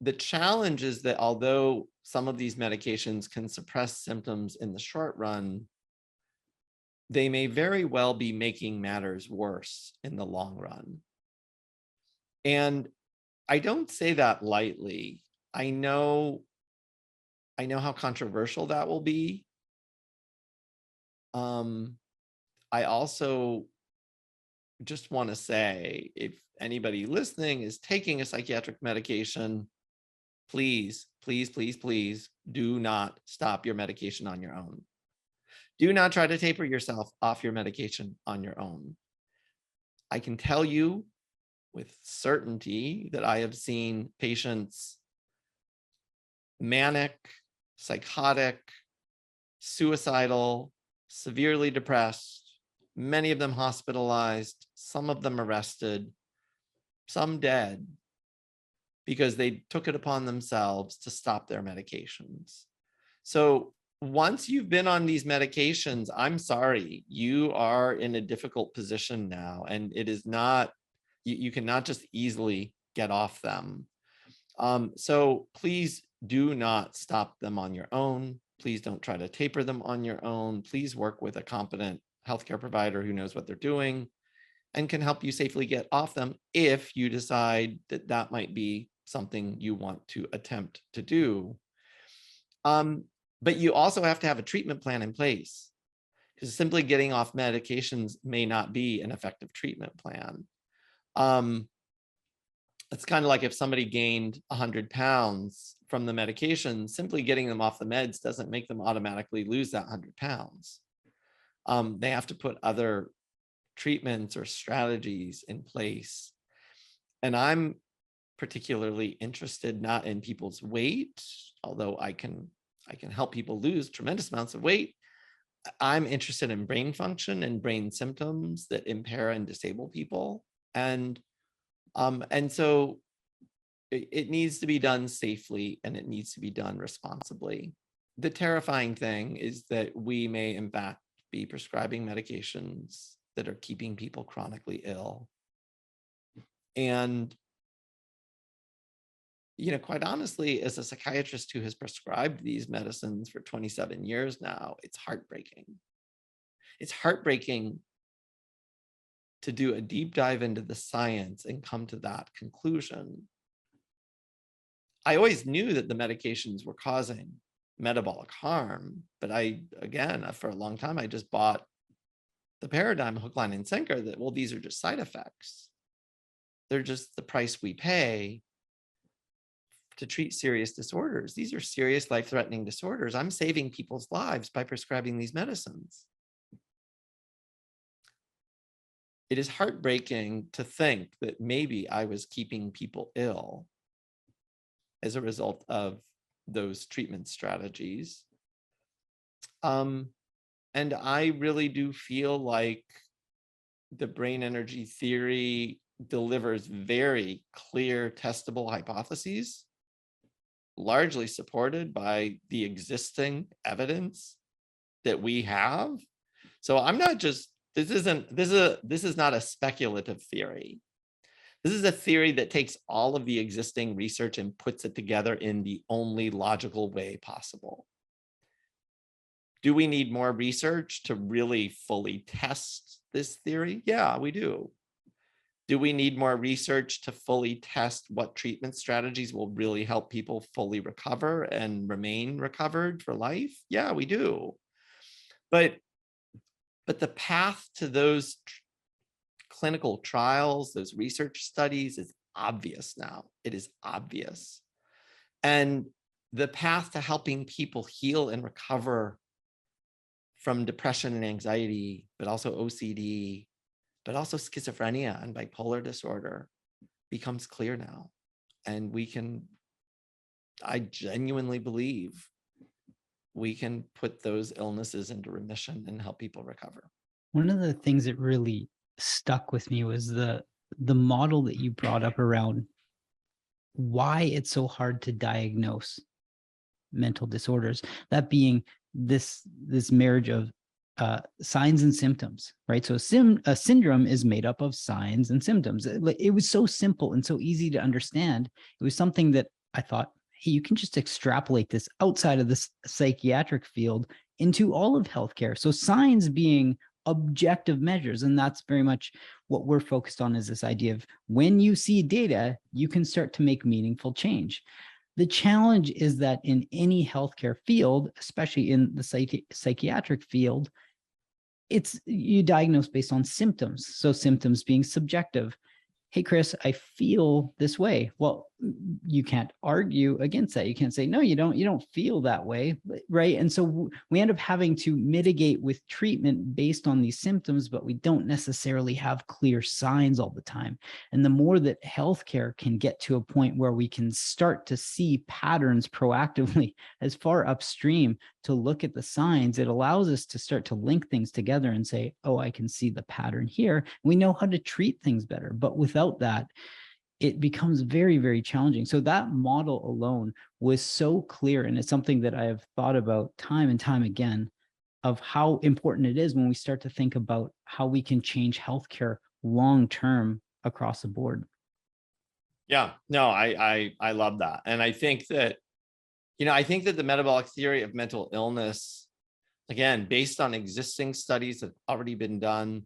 The challenge is that although some of these medications can suppress symptoms in the short run, they may very well be making matters worse in the long run. And I don't say that lightly. I know how controversial that will be. I also just want to say, if anybody listening is taking a psychiatric medication, please, please, please, please do not stop your medication on your own. Do not try to taper yourself off your medication on your own. I can tell you with certainty that I have seen patients manic, psychotic, suicidal, severely depressed, many of them hospitalized, some of them arrested, some dead, because they took it upon themselves to stop their medications. So once you've been on these medications, I'm sorry, you are in a difficult position now, and it is not, you cannot just easily get off them. So please do not stop them on your own. Please don't try to taper them on your own. Please work with a competent healthcare provider who knows what they're doing and can help you safely get off them if you decide that that might be something you want to attempt to do. But you also have to have a treatment plan in place, because simply getting off medications may not be an effective treatment plan. It's kind of like if somebody gained 100 pounds from the medication, simply getting them off the meds doesn't make them automatically lose that 100 pounds. They have to put other treatments or strategies in place. And I'm particularly interested not in people's weight, although I can help people lose tremendous amounts of weight. I'm interested in brain function and brain symptoms that impair and disable people. And so it needs to be done safely, and it needs to be done responsibly. The terrifying thing is that we may, in fact, be prescribing medications that are keeping people chronically ill. And, quite honestly, as a psychiatrist who has prescribed these medicines for 27 years now, it's heartbreaking. It's heartbreaking to do a deep dive into the science and come to that conclusion. I always knew that the medications were causing metabolic harm, but for a long time, I just bought the paradigm hook, line, and sinker that, well, these are just side effects. They're just the price we pay to treat serious disorders. These are serious life-threatening disorders. I'm saving people's lives by prescribing these medicines. It is heartbreaking to think that maybe I was keeping people ill as a result of those treatment strategies. And I really do feel like the brain energy theory delivers very clear, testable hypotheses, largely supported by the existing evidence that we have. So I'm not just, this is not a speculative theory. This is a theory that takes all of the existing research and puts it together in the only logical way possible. Do we need more research to really fully test this theory? Yeah, we do. Do we need more research to fully test what treatment strategies will really help people fully recover and remain recovered for life? Yeah, we do. But the path to those clinical trials, those research studies is obvious now. It is obvious. And the path to helping people heal and recover from depression and anxiety, but also OCD, but also schizophrenia and bipolar disorder becomes clear now. And I genuinely believe we can put those illnesses into remission and help people recover. One of the things that really stuck with me was the model that you brought up around why it's so hard to diagnose mental disorders, that being this marriage of signs and symptoms, right? So a syndrome is made up of signs and symptoms. It was so simple and so easy to understand. It was something that I thought, hey, you can just extrapolate this outside of this psychiatric field into all of healthcare. So signs being objective measures, and that's very much what we're focused on, is this idea of when you see data, you can start to make meaningful change. The challenge is that in any healthcare field, especially in the psychiatric field, you diagnose based on symptoms. So symptoms being subjective. Hey, Chris, I feel this way. Well, you can't argue against that. You can't say, no, you don't feel that way, right? And so we end up having to mitigate with treatment based on these symptoms, but we don't necessarily have clear signs all the time. And the more that healthcare can get to a point where we can start to see patterns proactively as far upstream to look at the signs, it allows us to start to link things together and say, oh, I can see the pattern here. We know how to treat things better. But without that, it becomes very, very challenging. So that model alone was so clear. And it's something that I have thought about time and time again of how important it is when we start to think about how we can change healthcare long-term across the board. Yeah, no, I love that. And I think that, I think that the metabolic theory of mental illness, again, based on existing studies that have already been done,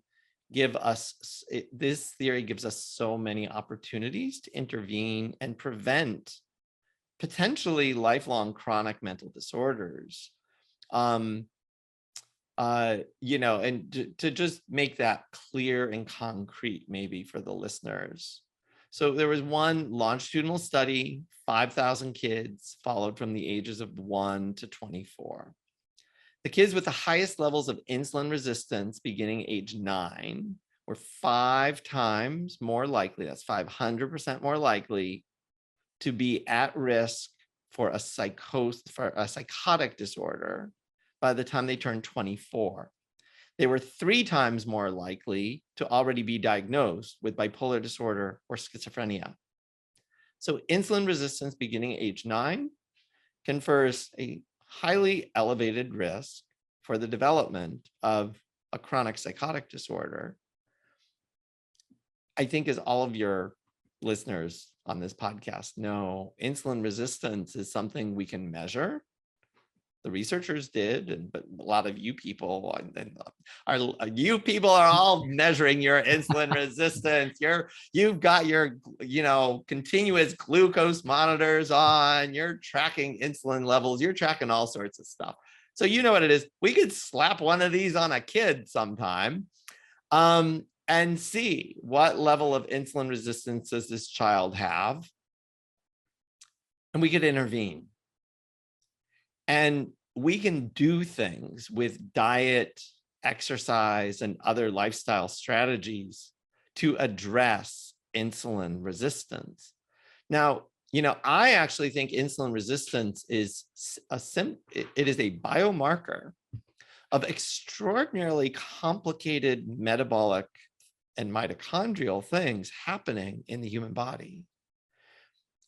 this theory gives us so many opportunities to intervene and prevent potentially lifelong chronic mental disorders. And to just make that clear and concrete, maybe for the listeners. So there was one longitudinal study, 5,000 kids followed from the ages of 1 to 24. The kids with the highest levels of insulin resistance beginning age 9 were 5 times more likely, that's 500% more likely, to be at risk for a psychotic disorder by the time they turned 24. They were 3 times more likely to already be diagnosed with bipolar disorder or schizophrenia. So insulin resistance beginning age 9 confers a highly elevated risk for the development of a chronic psychotic disorder. I think, as all of your listeners on this podcast know, insulin resistance is something we can measure. The researchers did, but a lot of you people are all measuring your insulin resistance. You've got your, continuous glucose monitors on, you're tracking insulin levels, you're tracking all sorts of stuff. So you know what it is. We could slap one of these on a kid sometime and see what level of insulin resistance does this child have. and we could intervene. And we can do things with diet, exercise, and other lifestyle strategies to address insulin resistance. Now, I actually think insulin resistance is it is a biomarker of extraordinarily complicated metabolic and mitochondrial things happening in the human body.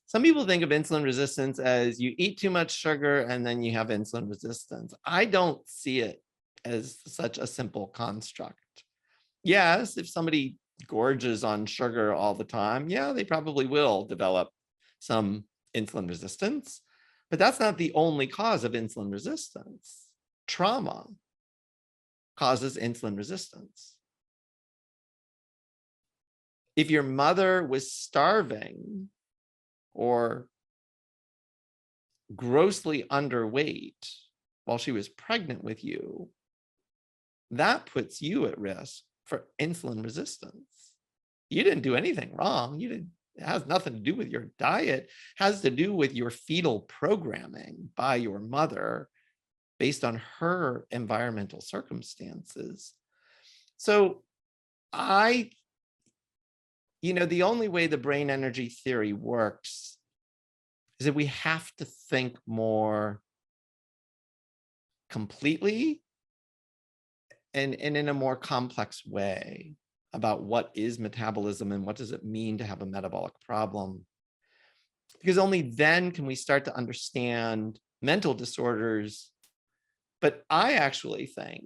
Some people think of insulin resistance as you eat too much sugar and then you have insulin resistance. I don't see it as such a simple construct. Yes, if somebody gorges on sugar all the time, yeah, they probably will develop some insulin resistance, but that's not the only cause of insulin resistance. Trauma causes insulin resistance. If your mother was starving or grossly underweight while she was pregnant with you, that puts you at risk for insulin resistance. You didn't do anything wrong. It has nothing to do with your diet. It has to do with your fetal programming by your mother based on her environmental circumstances. So the only way the brain energy theory works is that we have to think more completely and in a more complex way about what is metabolism and what does it mean to have a metabolic problem. Because only then can we start to understand mental disorders. But I actually think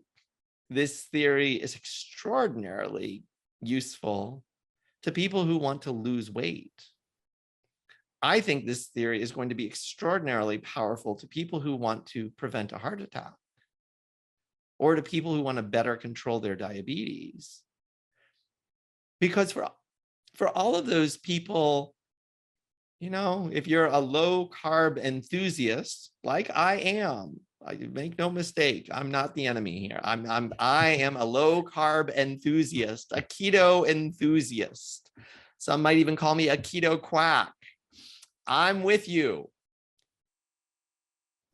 this theory is extraordinarily useful to people who want to lose weight. I think this theory is going to be extraordinarily powerful to people who want to prevent a heart attack or to people who want to better control their diabetes. Because for all of those people, if you're a low carb enthusiast, like I am, I make no mistake, I'm not the enemy here. I am a low carb enthusiast, a keto enthusiast. Some might even call me a keto quack. I'm with you.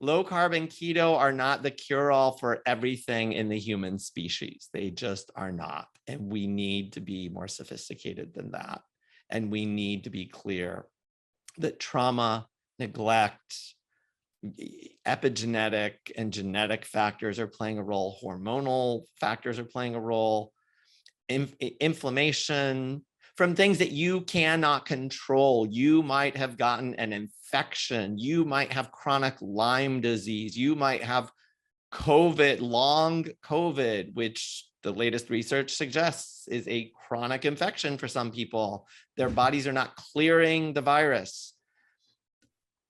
Low carb and keto are not the cure-all for everything in the human species. They just are not. And we need to be more sophisticated than that. And we need to be clear that trauma, neglect, epigenetic and genetic factors are playing a role. Hormonal factors are playing a role. Inflammation from things that you cannot control. You might have gotten an infection. You might have chronic Lyme disease. You might have COVID, long COVID, which the latest research suggests is a chronic infection for some people. Their bodies are not clearing the virus.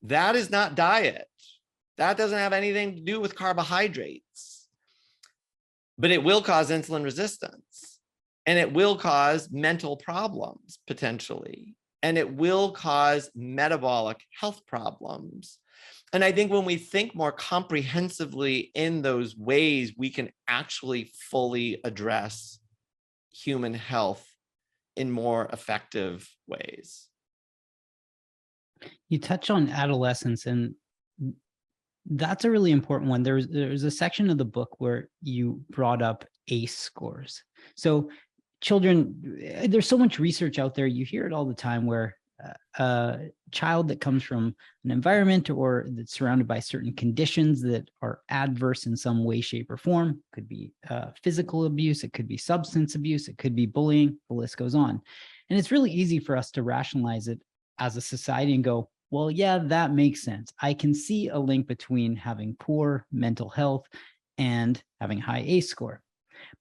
That is not diet. That doesn't have anything to do with carbohydrates, but it will cause insulin resistance, and it will cause mental problems potentially, and it will cause metabolic health problems. And I think when we think more comprehensively in those ways, we can actually fully address human health in more effective ways. You touch on adolescence, and that's a really important one. There's a section of the book where you brought up ACE scores. So children, there's so much research out there. You hear it all the time where a child that comes from an environment or that's surrounded by certain conditions that are adverse in some way, shape, or form, could be physical abuse, it could be substance abuse, it could be bullying, the list goes on. And it's really easy for us to rationalize it as a society and go, well, yeah, that makes sense. I can see a link between having poor mental health and having high ACE score.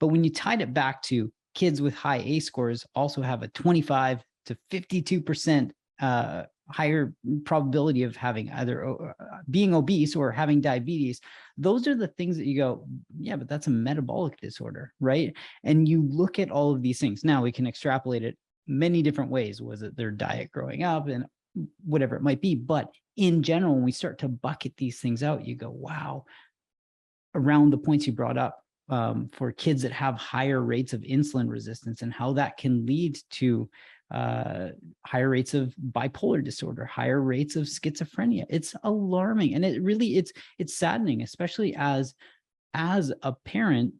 But when you tied it back to kids with high ACE scores also have a 25 to 52% higher probability of having either being obese or having diabetes, those are the things that you go, yeah, but that's a metabolic disorder, right? And you look at all of these things. Now we can extrapolate it many different ways. Was it their diet growing up and whatever it might be? But in general, when we start to bucket these things out, you go, wow, around the points you brought up for kids that have higher rates of insulin resistance and how that can lead to higher rates of bipolar disorder, higher rates of schizophrenia. It's alarming, and it's saddening, especially as a parent.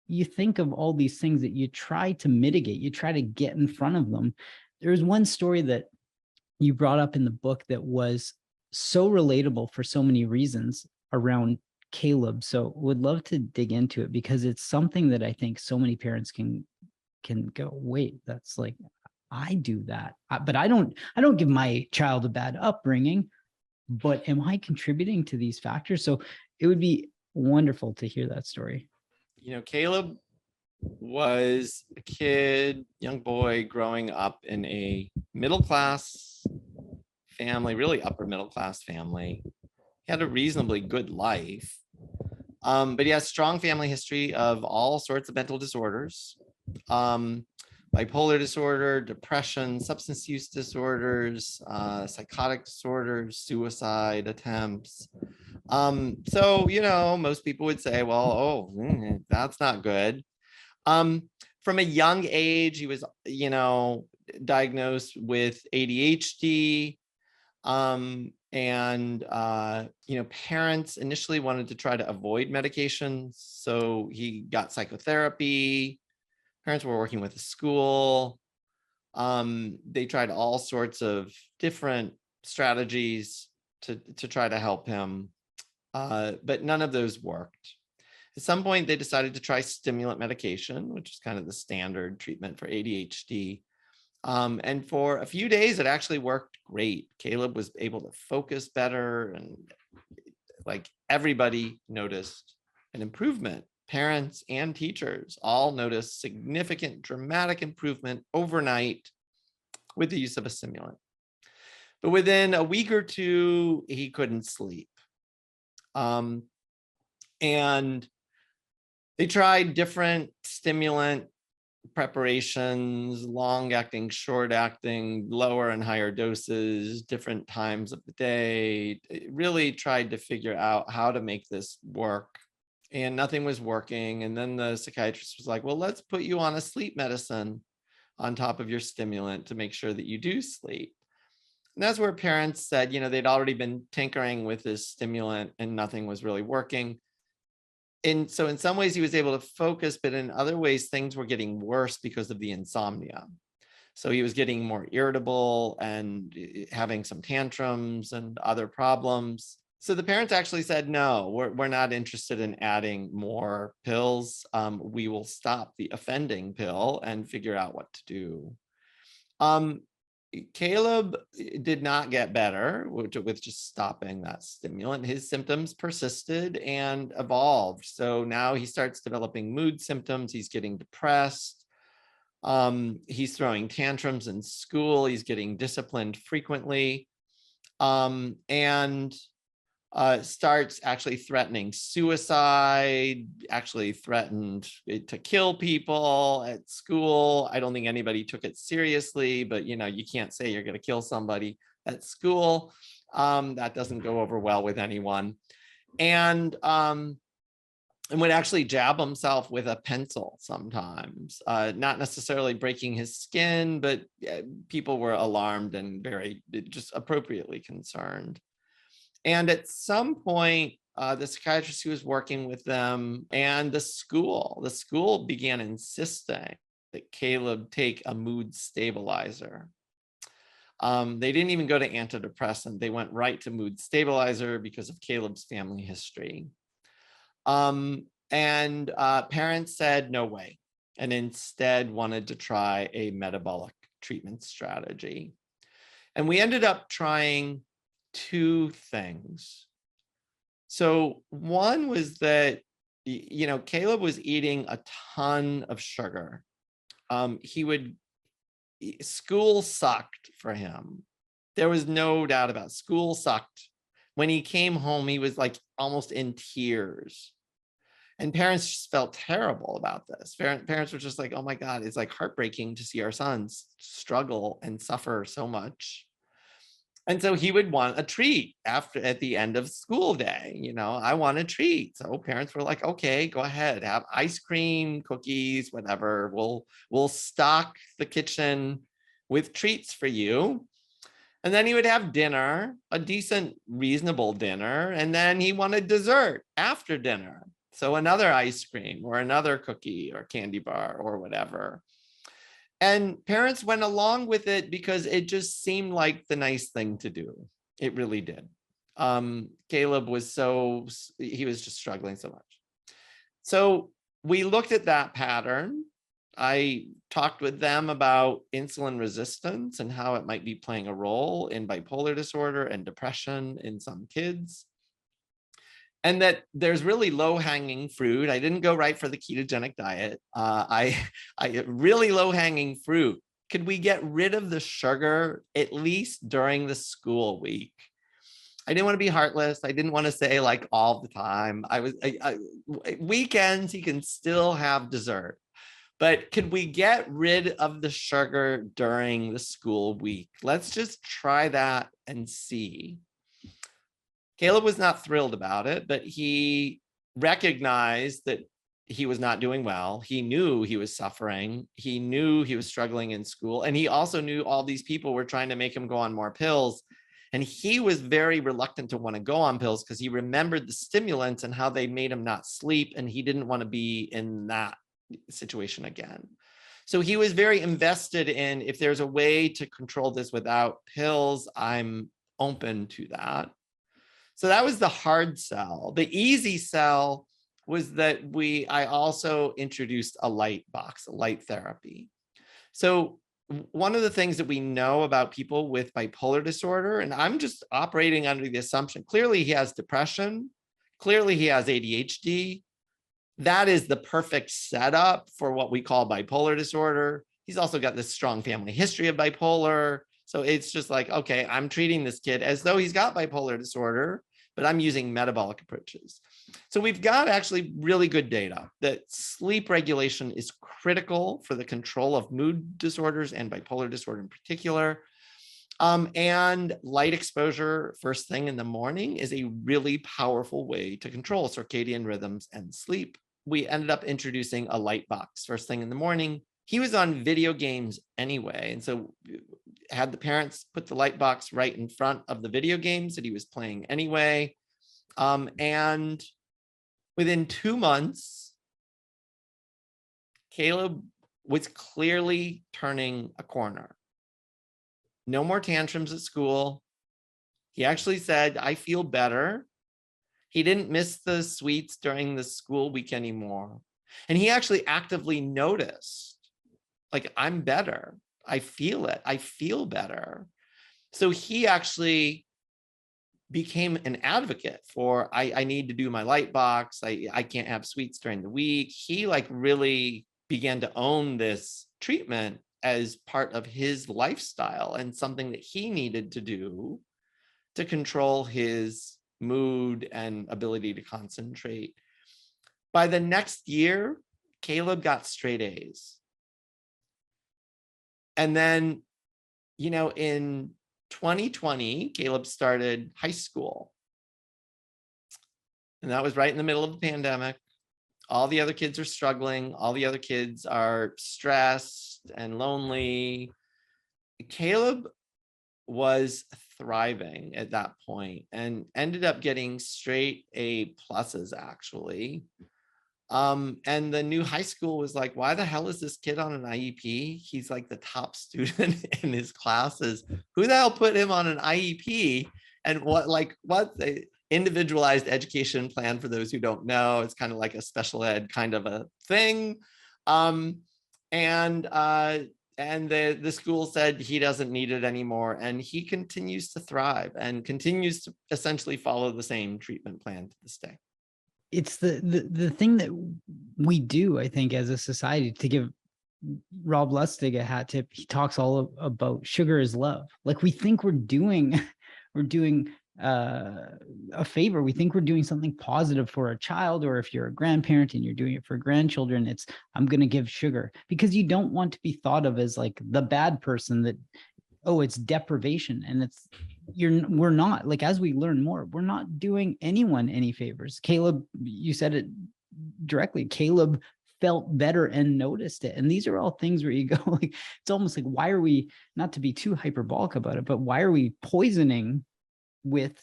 You think of all these things that you try to mitigate, you try to get in front of them. There's one story that you brought up in the book that was so relatable for so many reasons around Caleb. So would love to dig into it, because it's something that I think so many parents can go, wait, that's like, I do that, but I don't give my child a bad upbringing, but am I contributing to these factors? So it would be wonderful to hear that story. Caleb was a kid, young boy growing up in a middle-class family, really upper middle-class family. He had a reasonably good life, but he has strong family history of all sorts of mental disorders, bipolar disorder, depression, substance use disorders, psychotic disorders, suicide attempts. So, most people would say, well, that's not good. From a young age, he was, diagnosed with ADHD. Parents initially wanted to try to avoid medications. So he got psychotherapy. Parents were working with the school. They tried all sorts of different strategies to try to help him, but none of those worked. At some point, they decided to try stimulant medication, which is kind of the standard treatment for ADHD. And for a few days, it actually worked great. Caleb was able to focus better, and like everybody noticed an improvement. Parents and teachers all noticed significant, dramatic improvement overnight with the use of a stimulant. But within a week or two, he couldn't sleep. And they tried different stimulant preparations, long-acting, short-acting, lower and higher doses, different times of the day. It really tried to figure out how to make this work, and nothing was working. And then the psychiatrist was like, well, let's put you on a sleep medicine on top of your stimulant to make sure that you do sleep. And that's where parents said, they'd already been tinkering with this stimulant and nothing was really working. And so in some ways he was able to focus, but in other ways things were getting worse because of the insomnia. So he was getting more irritable and having some tantrums and other problems. So the parents actually said, no, we're not interested in adding more pills. We will stop the offending pill and figure out what to do. Caleb did not get better with just stopping that stimulant. His symptoms persisted and evolved. So now he starts developing mood symptoms. He's getting depressed. He's throwing tantrums in school. He's getting disciplined frequently. And starts actually threatening suicide, actually threatened to kill people at school. I don't think anybody took it seriously, but you can't say you're going to kill somebody at school. That doesn't go over well with anyone. And would actually jab himself with a pencil sometimes, not necessarily breaking his skin, but people were alarmed and very just appropriately concerned. And at some point, the psychiatrist who was working with them and the school began insisting that Caleb take a mood stabilizer. They didn't even go to antidepressant. They went right to mood stabilizer because of Caleb's family history. And parents said, no way, and instead wanted to try a metabolic treatment strategy. And we ended up trying two things. So one was that, Caleb was eating a ton of sugar. School sucked for him. There was no doubt about it. School sucked. When he came home, he was like almost in tears. And parents just felt terrible about this. Parents were just like, oh my God, it's like heartbreaking to see our sons struggle and suffer so much. And so he would want a treat at the end of school day. I want a treat. So parents were like, okay, go ahead, have ice cream, cookies, whatever. We'll stock the kitchen with treats for you. And then he would have dinner, a decent, reasonable dinner. And then he wanted dessert after dinner. So another ice cream or another cookie or candy bar or whatever. And parents went along with it because it just seemed like the nice thing to do. It really did. Caleb was he was just struggling so much. So we looked at that pattern. I talked with them about insulin resistance and how it might be playing a role in bipolar disorder and depression in some kids. And that there's really low-hanging fruit. I didn't go right for the ketogenic diet. I really low-hanging fruit. Could we get rid of the sugar at least during the school week? I didn't want to be heartless. I didn't want to say like all the time. Weekends, he can still have dessert. But could we get rid of the sugar during the school week? Let's just try that and see. Caleb was not thrilled about it, but he recognized that he was not doing well. He knew he was suffering. He knew he was struggling in school. And he also knew all these people were trying to make him go on more pills. And he was very reluctant to want to go on pills because he remembered the stimulants and how they made him not sleep. And he didn't want to be in that situation again. So he was very invested in, if there's a way to control this without pills, I'm open to that. So that was the hard sell. The easy sell was that I also introduced a light box, a light therapy. So one of the things that we know about people with bipolar disorder, and I'm just operating under the assumption, clearly he has depression, clearly he has ADHD. That is the perfect setup for what we call bipolar disorder. He's also got this strong family history of bipolar. So it's just like, okay, I'm treating this kid as though he's got bipolar disorder, but I'm using metabolic approaches. So we've got actually really good data that sleep regulation is critical for the control of mood disorders and bipolar disorder in particular. And light exposure first thing in the morning is a really powerful way to control circadian rhythms and sleep. We ended up introducing a light box first thing in the morning. He was on video games anyway. And so had the parents put the light box right in front of the video games that he was playing anyway. And within 2 months, Caleb was clearly turning a corner. No more tantrums at school. He actually said, I feel better. He didn't miss the sweets during the school week anymore. And he actually actively noticed, like, I'm better. I feel it. I feel better. So he actually became an advocate for, I need to do my light box. I can't have sweets during the week. He like really began to own this treatment as part of his lifestyle and something that he needed to do to control his mood and ability to concentrate. By the next year, Caleb got straight A's. And then, you know, in 2020, Caleb started high school. And that was right in the middle of the pandemic. All the other kids are struggling. All the other kids are stressed and lonely. Caleb was thriving at that point and ended up getting straight A pluses actually. And the new high school was like, why the hell is this kid on an IEP? He's like the top student in his classes. Who the hell put him on an IEP? And what the individualized education plan, for those who don't know, it's kind of like a special ed kind of a thing. And the school said he doesn't need it anymore. And he continues to thrive and continues to essentially follow the same treatment plan to this day. It's the thing that we do, I think, as a society, to give Rob Lustig a hat tip. He talks all about sugar is love. Like we think we're doing a favor. We think we're doing something positive for a child, or if you're a grandparent and you're doing it for grandchildren, it's I'm going to give sugar, because you don't want to be thought of as like the bad person that, oh, it's deprivation. And we're not, like, as we learn more, we're not doing anyone any favors. Caleb, you said it directly. Caleb felt better and noticed it. And these are all things where you go like, it's almost like, why are we, not to be too hyperbolic about it, but why are we poisoning with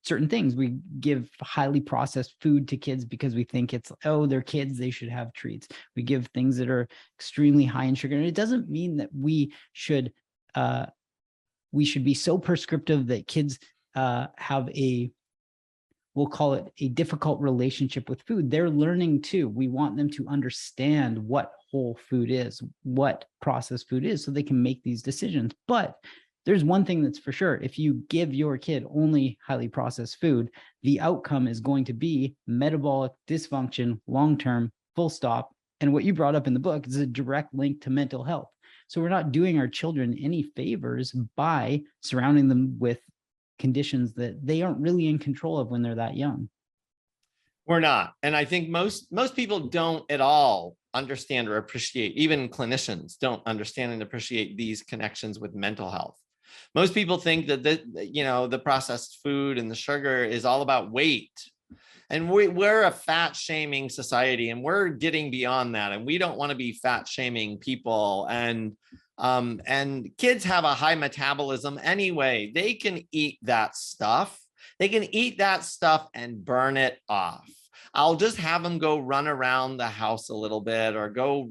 certain things? We give highly processed food to kids because we think it's, oh, they're kids, they should have treats. We give things that are extremely high in sugar. And it doesn't mean that we should be so prescriptive that kids have a, we'll call it a difficult relationship with food. They're learning too. We want them to understand what whole food is, what processed food is, so they can make these decisions. But there's one thing that's for sure. If you give your kid only highly processed food, the outcome is going to be metabolic dysfunction, long-term, full stop. And what you brought up in the book is a direct link to mental health. So we're not doing our children any favors by surrounding them with conditions that they aren't really in control of when they're that young. We're not. And I think most people don't at all understand or appreciate, even clinicians don't understand and appreciate these connections with mental health. Most people think that the processed food and the sugar is all about weight. And we're a fat shaming society, and we're getting beyond that. And we don't want to be fat shaming people. And kids have a high metabolism anyway. They can eat that stuff. They can eat that stuff and burn it off. I'll just have them go run around the house a little bit, or go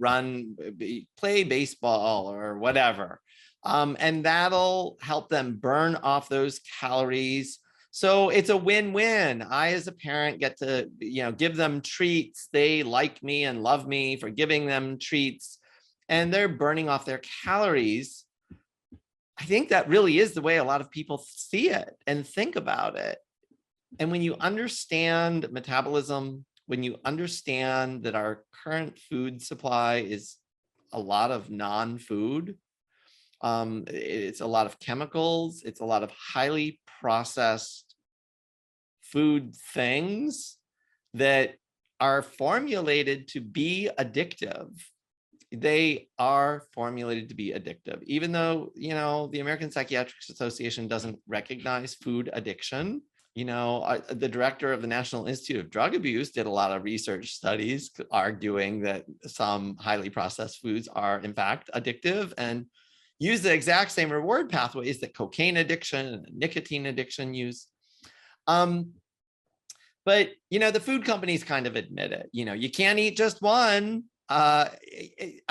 play baseball or whatever. And that'll help them burn off those calories. So it's a win-win. I, as a parent, get to, give them treats. They like me and love me for giving them treats, and they're burning off their calories. I think that really is the way a lot of people see it and think about it. And when you understand metabolism, when you understand that our current food supply is a lot of non-food, it's a lot of chemicals, it's a lot of highly processed food things that are formulated to be addictive. They are formulated to be addictive, even though, the American Psychiatric Association doesn't recognize food addiction. The director of the National Institute of Drug Abuse did a lot of research studies arguing that some highly processed foods are in fact addictive, and use the exact same reward pathways that cocaine addiction and nicotine addiction use. But, the food companies kind of admit it. You can't eat just one. I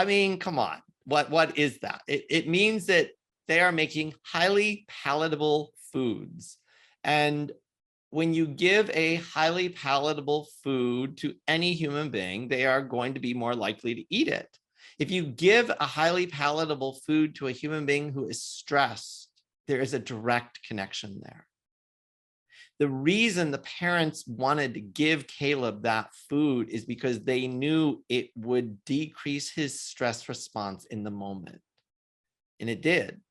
mean, come on. What is that? It means that they are making highly palatable foods. And when you give a highly palatable food to any human being, they are going to be more likely to eat it. If you give a highly palatable food to a human being who is stressed, there is a direct connection there. The reason the parents wanted to give Caleb that food is because they knew it would decrease his stress response in the moment. And it did.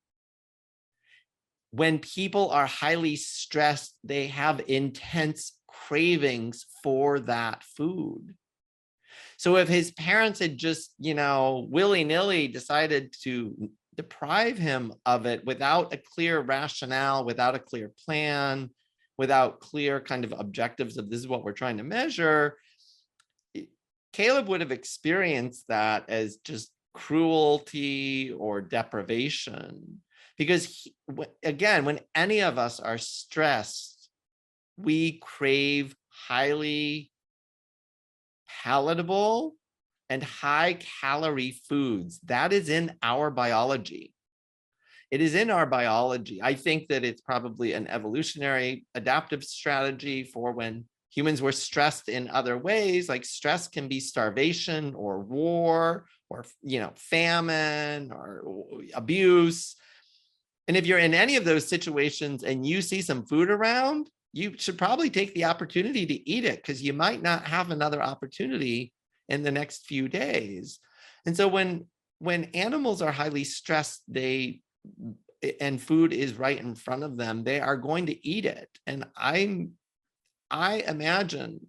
When people are highly stressed, they have intense cravings for that food. So if his parents had just, willy-nilly decided to deprive him of it without a clear rationale, without a clear plan, without clear kind of objectives of this is what we're trying to measure, Caleb would have experienced that as just cruelty or deprivation. Because again, when any of us are stressed, we crave highly palatable and high calorie foods. That is in our biology. It is in our biology. I think that it's probably an evolutionary adaptive strategy for when humans were stressed in other ways. Like stress can be starvation or war or, famine or abuse. And if you're in any of those situations and you see some food around, you should probably take the opportunity to eat it, because you might not have another opportunity in the next few days. And so when animals are highly stressed, and food is right in front of them, they are going to eat it. And I imagine,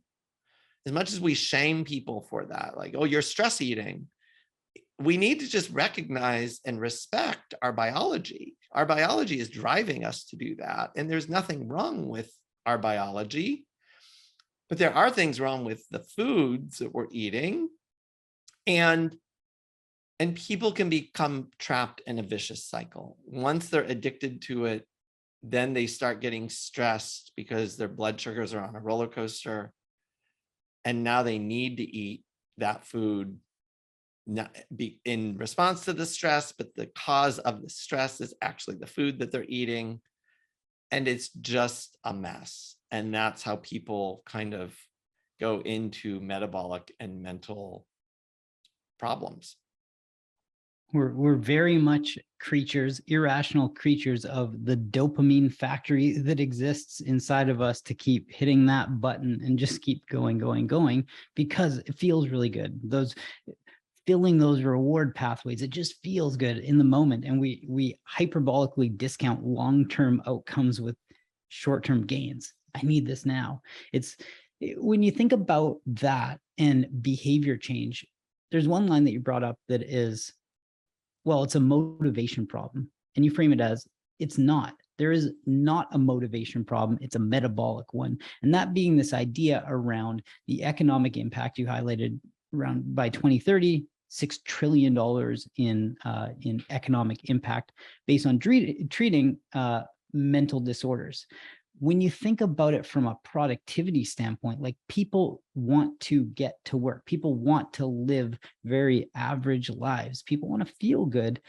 as much as we shame people for that, like, oh, you're stress eating, we need to just recognize and respect our biology. Our biology is driving us to do that. And there's nothing wrong with our biology, but there are things wrong with the foods that we're eating. And people can become trapped in a vicious cycle. Once they're addicted to it, then they start getting stressed because their blood sugars are on a roller coaster. And now they need to eat that food not be in response to the stress, but the cause of the stress is actually the food that they're eating. And it's just a mess. And that's how people kind of go into metabolic and mental problems. We're very much creatures, irrational creatures of the dopamine factory that exists inside of us to keep hitting that button and just keep going, because it feels really good. Filling those reward pathways, it just feels good in the moment. And we hyperbolically discount long-term outcomes with short-term gains. I need this now. When you think about that and behavior change, there's one line that you brought up that is, well, it's a motivation problem. And you frame it as, it's not. There is not a motivation problem. It's a metabolic one. And that being this idea around the economic impact you highlighted around by 2030, $6 trillion in economic impact based on treating mental disorders. When you think about it from a productivity standpoint, like people want to get to work, people want to live very average lives, people want to feel good.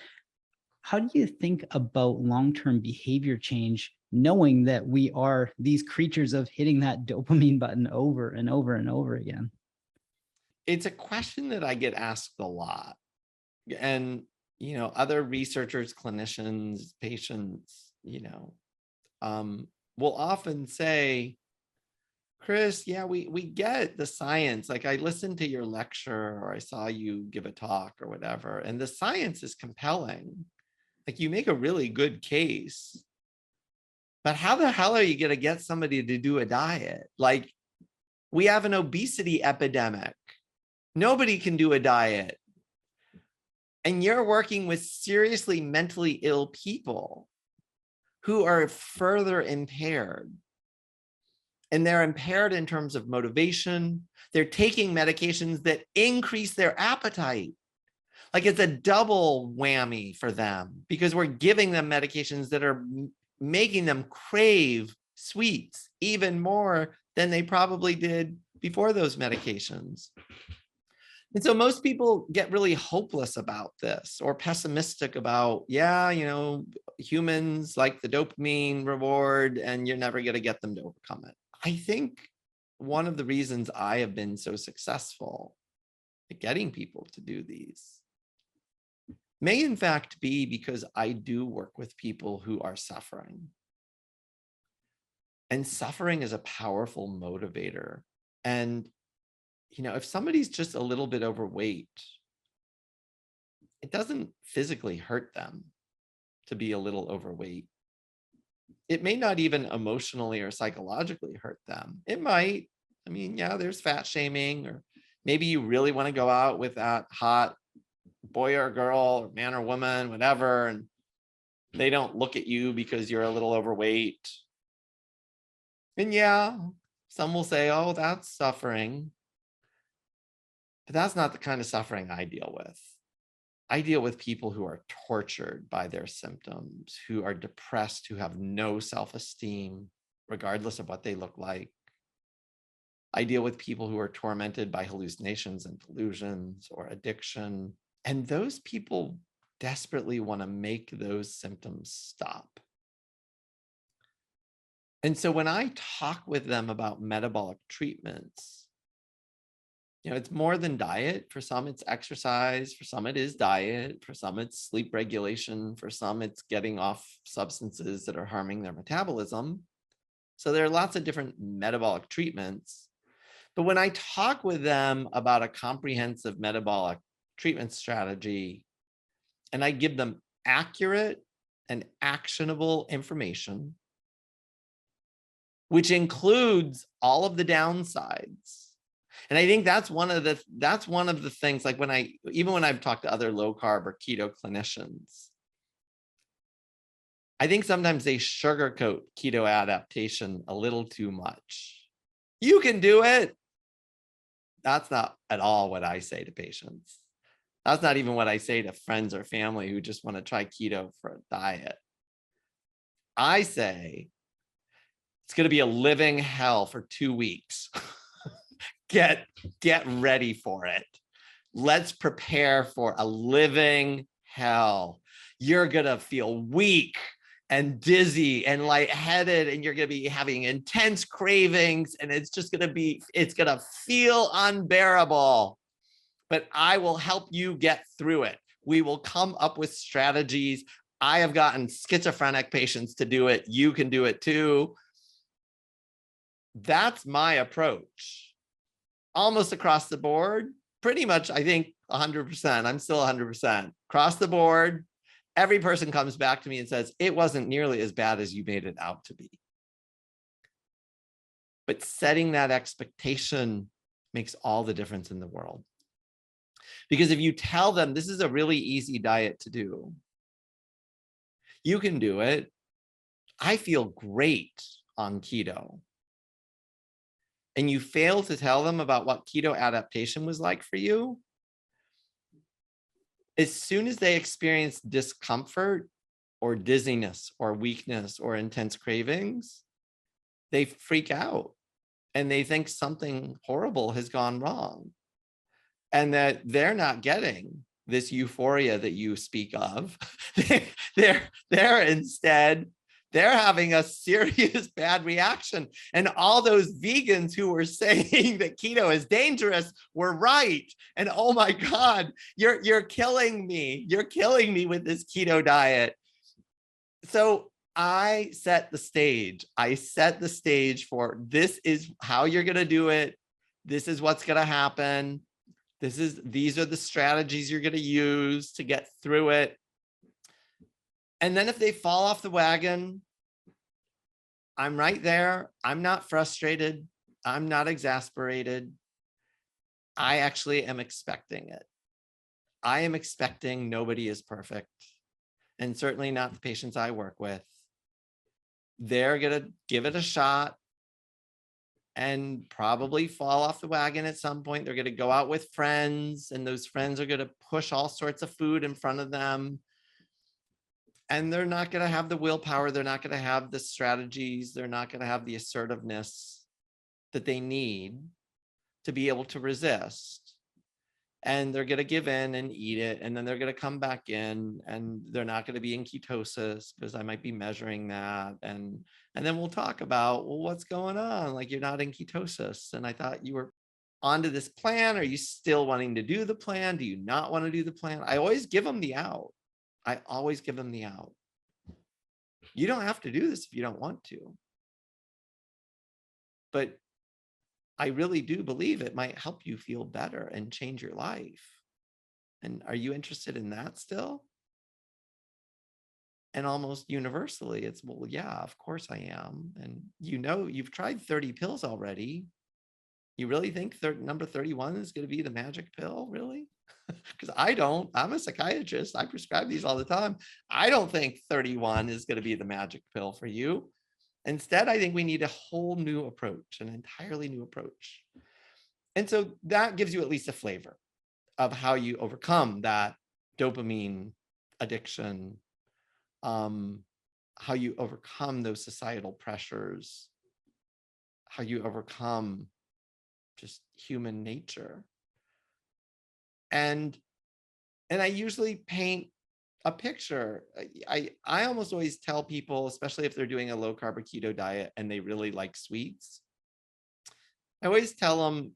How do you think about long-term behavior change, knowing that we are these creatures of hitting that dopamine button over and over and over again? It's a question that I get asked a lot. And, other researchers, clinicians, patients, will often say, Chris, yeah, we get the science. Like I listened to your lecture or I saw you give a talk or whatever, and the science is compelling. Like you make a really good case. But how the hell are you going to get somebody to do a diet? Like we have an obesity epidemic. Nobody can do a diet. And you're working with seriously mentally ill people who are further impaired. And they're impaired in terms of motivation. They're taking medications that increase their appetite. Like it's a double whammy for them because we're giving them medications that are making them crave sweets even more than they probably did before those medications. And so most people get really hopeless about this or pessimistic about, humans like the dopamine reward and you're never going to get them to overcome it. I think one of the reasons I have been so successful at getting people to do these may in fact be because I do work with people who are suffering. And suffering is a powerful motivator. And if somebody's just a little bit overweight, it doesn't physically hurt them to be a little overweight. It may not even emotionally or psychologically hurt them. It might. There's fat shaming, or maybe you really want to go out with that hot boy or girl or man or woman, whatever, and they don't look at you because you're a little overweight. And some will say, oh, that's suffering. But that's not the kind of suffering I deal with. I deal with people who are tortured by their symptoms, who are depressed, who have no self-esteem, regardless of what they look like. I deal with people who are tormented by hallucinations and delusions or addiction. And those people desperately want to make those symptoms stop. And so when I talk with them about metabolic treatments, it's more than diet. For some, it's exercise. For some, it is diet. For some, it's sleep regulation. For some, it's getting off substances that are harming their metabolism. So there are lots of different metabolic treatments. But when I talk with them about a comprehensive metabolic treatment strategy, and I give them accurate and actionable information, which includes all of the downsides. And I think that's one of the things, like when I've talked to other low carb or keto clinicians, I think sometimes they sugarcoat keto adaptation a little too much. You can do it. That's not at all what I say to patients. That's not even what I say to friends or family who just want to try keto for a diet. I say it's going to be a living hell for 2 weeks. Get ready for it. Let's prepare for a living hell. You're going to feel weak and dizzy and lightheaded, and you're going to be having intense cravings, and it's going to feel unbearable. But I will help you get through it. We will come up with strategies. I have gotten schizophrenic patients to do it. You can do it too. That's my approach. Almost across the board, pretty much, I think 100%. I'm still 100%. Across the board, every person comes back to me and says, it wasn't nearly as bad as you made it out to be. But setting that expectation makes all the difference in the world. Because if you tell them this is a really easy diet to do, you can do it. I feel great on keto. And you fail to tell them about what keto adaptation was like for you, as soon as they experience discomfort or dizziness or weakness or intense cravings, they freak out and they think something horrible has gone wrong and that they're not getting this euphoria that you speak of. they're instead, they're having a serious bad reaction. And all those vegans who were saying that keto is dangerous were right. And oh my God, you're killing me. You're killing me with this keto diet. So I set the stage. I set the stage for this is how you're going to do it. This is what's going to happen. These are the strategies you're going to use to get through it. And then if they fall off the wagon, I'm right there. I'm not frustrated. I'm not exasperated. I actually am expecting it. I am expecting nobody is perfect, and certainly not the patients I work with. They're going to give it a shot and probably fall off the wagon at some point. They're going to go out with friends, and those friends are going to push all sorts of food in front of them. And they're not going to have the willpower. They're not going to have the strategies. They're not going to have the assertiveness that they need to be able to resist. And they're going to give in and eat it. And then they're going to come back in, and they're not going to be in ketosis because I might be measuring that. And then we'll talk about, well, what's going on? Like, you're not in ketosis. And I thought you were onto this plan. Are you still wanting to do the plan? Do you not want to do the plan? I always give them the out. I always give them the out. You don't have to do this if you don't want to. But I really do believe it might help you feel better and change your life. And are you interested in that still? And almost universally, it's, well, yeah, of course I am. And you've tried 30 pills already. You really think number 31 is going to be the magic pill, really? Because I don't. I'm a psychiatrist. I prescribe these all the time. I don't think 31 is going to be the magic pill for you. Instead, I think we need a whole new approach, an entirely new approach. And so that gives you at least a flavor of how you overcome that dopamine addiction, how you overcome those societal pressures, how you overcome just human nature. And I usually paint a picture. I almost always tell people, especially if they're doing a low carb or keto diet and they really like sweets, I always tell them,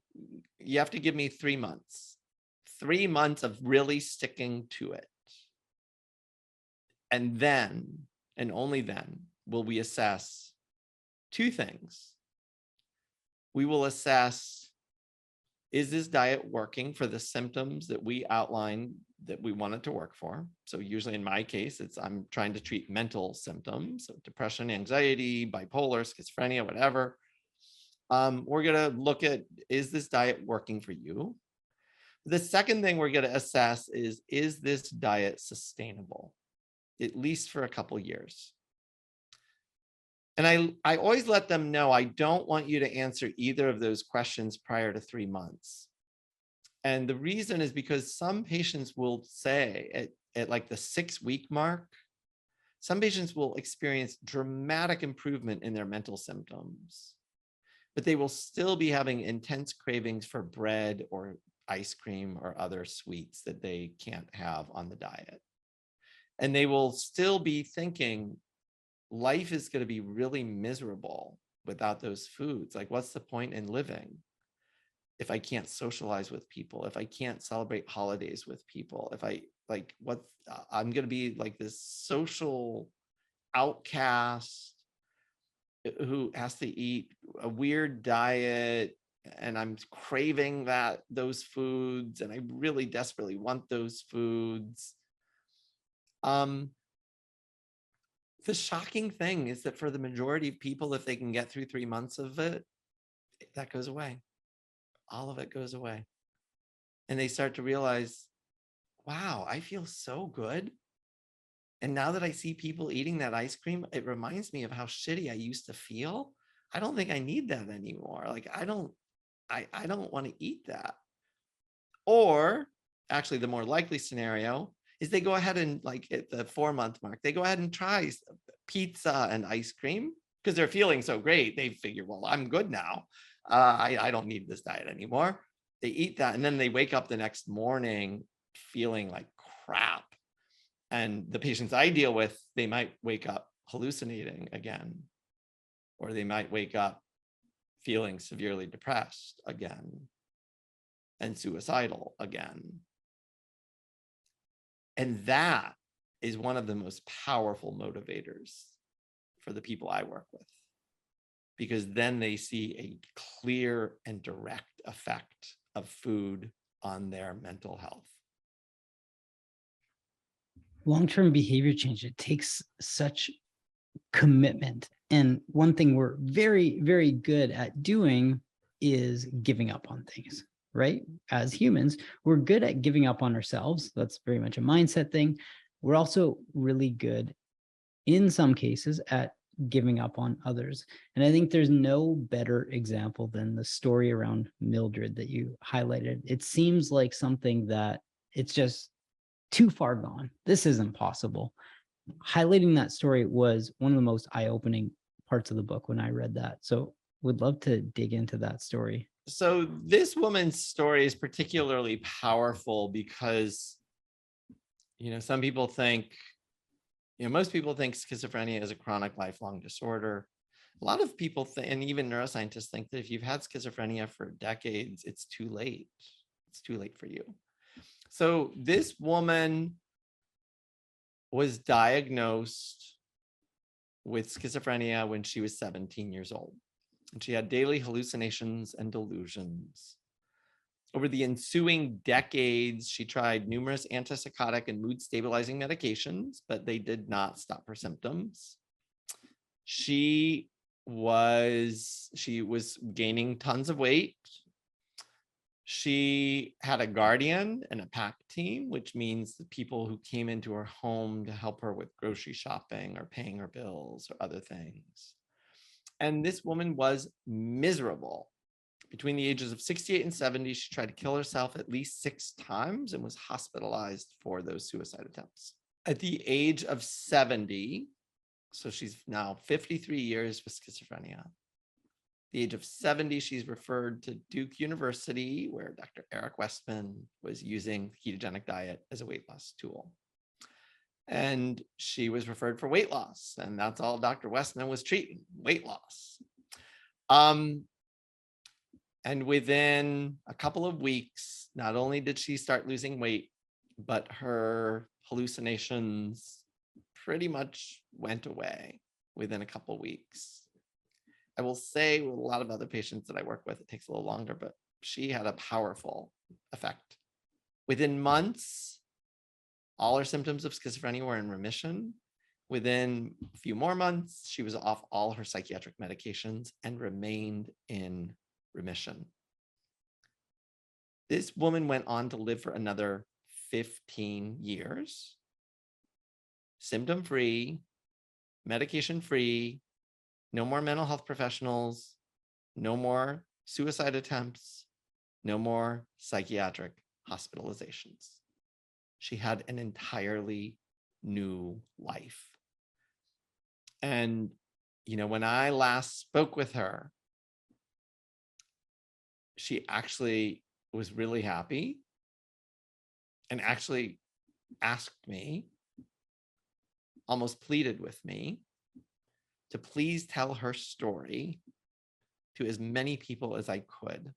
you have to give me 3 months, 3 months of really sticking to it. And then, and only then, will we assess 2 things. We will assess, is this diet working for the symptoms that we outlined that we want it to work for? So usually in my case, I'm trying to treat mental symptoms, so depression, anxiety, bipolar, schizophrenia, whatever. We're going to look at, is this diet working for you? The second thing we're going to assess is this diet sustainable, at least for a couple years? And I always let them know, I don't want you to answer either of those questions prior to 3 months. And the reason is because some patients will say at like the 6-week mark, some patients will experience dramatic improvement in their mental symptoms, but they will still be having intense cravings for bread or ice cream or other sweets that they can't have on the diet. And they will still be thinking life is going to be really miserable without those foods. Like, what's the point in living if I can't socialize with people, if I can't celebrate holidays with people, if I like I'm going to be like this social outcast who has to eat a weird diet, and I'm craving those foods, and I really desperately want those foods. The shocking thing is that for the majority of people, if they can get through 3 months of it, that goes away. All of it goes away. And they start to realize, wow, I feel so good. And now that I see people eating that ice cream, it reminds me of how shitty I used to feel. I don't think I need that anymore. Like, I don't want to eat that. Or actually, the more likely scenario is they go ahead and, like, at the 4-month mark, they go ahead and try pizza and ice cream because they're feeling so great. They figure, well, I'm good now. I don't need this diet anymore. They eat that, and then they wake up the next morning feeling like crap. And the patients I deal with, they might wake up hallucinating again, or they might wake up feeling severely depressed again and suicidal again. And that is one of the most powerful motivators for the people I work with, because then they see a clear and direct effect of food on their mental health. Long-term behavior change, it takes such commitment. And one thing we're very, very good at doing is giving up on things, right? As humans, we're good at giving up on ourselves. That's very much a mindset thing. We're also really good, in some cases, at giving up on others. And I think there's no better example than the story around Mildred that you highlighted. It seems like something that it's just too far gone. This isn't possible. Highlighting that story was one of the most eye-opening parts of the book when I read that. So would love to dig into that story. So this woman's story is particularly powerful because, some people think, most people think schizophrenia is a chronic lifelong disorder. A lot of people think, and even neuroscientists think, that if you've had schizophrenia for decades, it's too late. It's too late for you. So this woman was diagnosed with schizophrenia when she was 17 years old. And she had daily hallucinations and delusions. Over the ensuing decades, she tried numerous antipsychotic and mood stabilizing medications, but they did not stop her symptoms. She was gaining tons of weight. She had a guardian and a pack team, which means the people who came into her home to help her with grocery shopping or paying her bills or other things. And this woman was miserable. Between the ages of 68 and 70, she tried to kill herself at least 6 times and was hospitalized for those suicide attempts. At the age of 70, so she's now 53 years with schizophrenia. At the age of 70, she's referred to Duke University, where Dr. Eric Westman was using the ketogenic diet as a weight loss tool. And she was referred for weight loss, and that's all Dr. Westman was treating, weight loss. And within a couple of weeks, not only did she start losing weight, but her hallucinations pretty much went away within a couple of weeks. I will say, with a lot of other patients that I work with, it takes a little longer, but she had a powerful effect. Within months, all her symptoms of schizophrenia were in remission. Within a few more months, she was off all her psychiatric medications and remained in remission. This woman went on to live for another 15 years, symptom-free, medication-free, no more mental health professionals, no more suicide attempts, no more psychiatric hospitalizations. She had an entirely new life. And, when I last spoke with her, she actually was really happy and actually asked me, almost pleaded with me, to please tell her story to as many people as I could.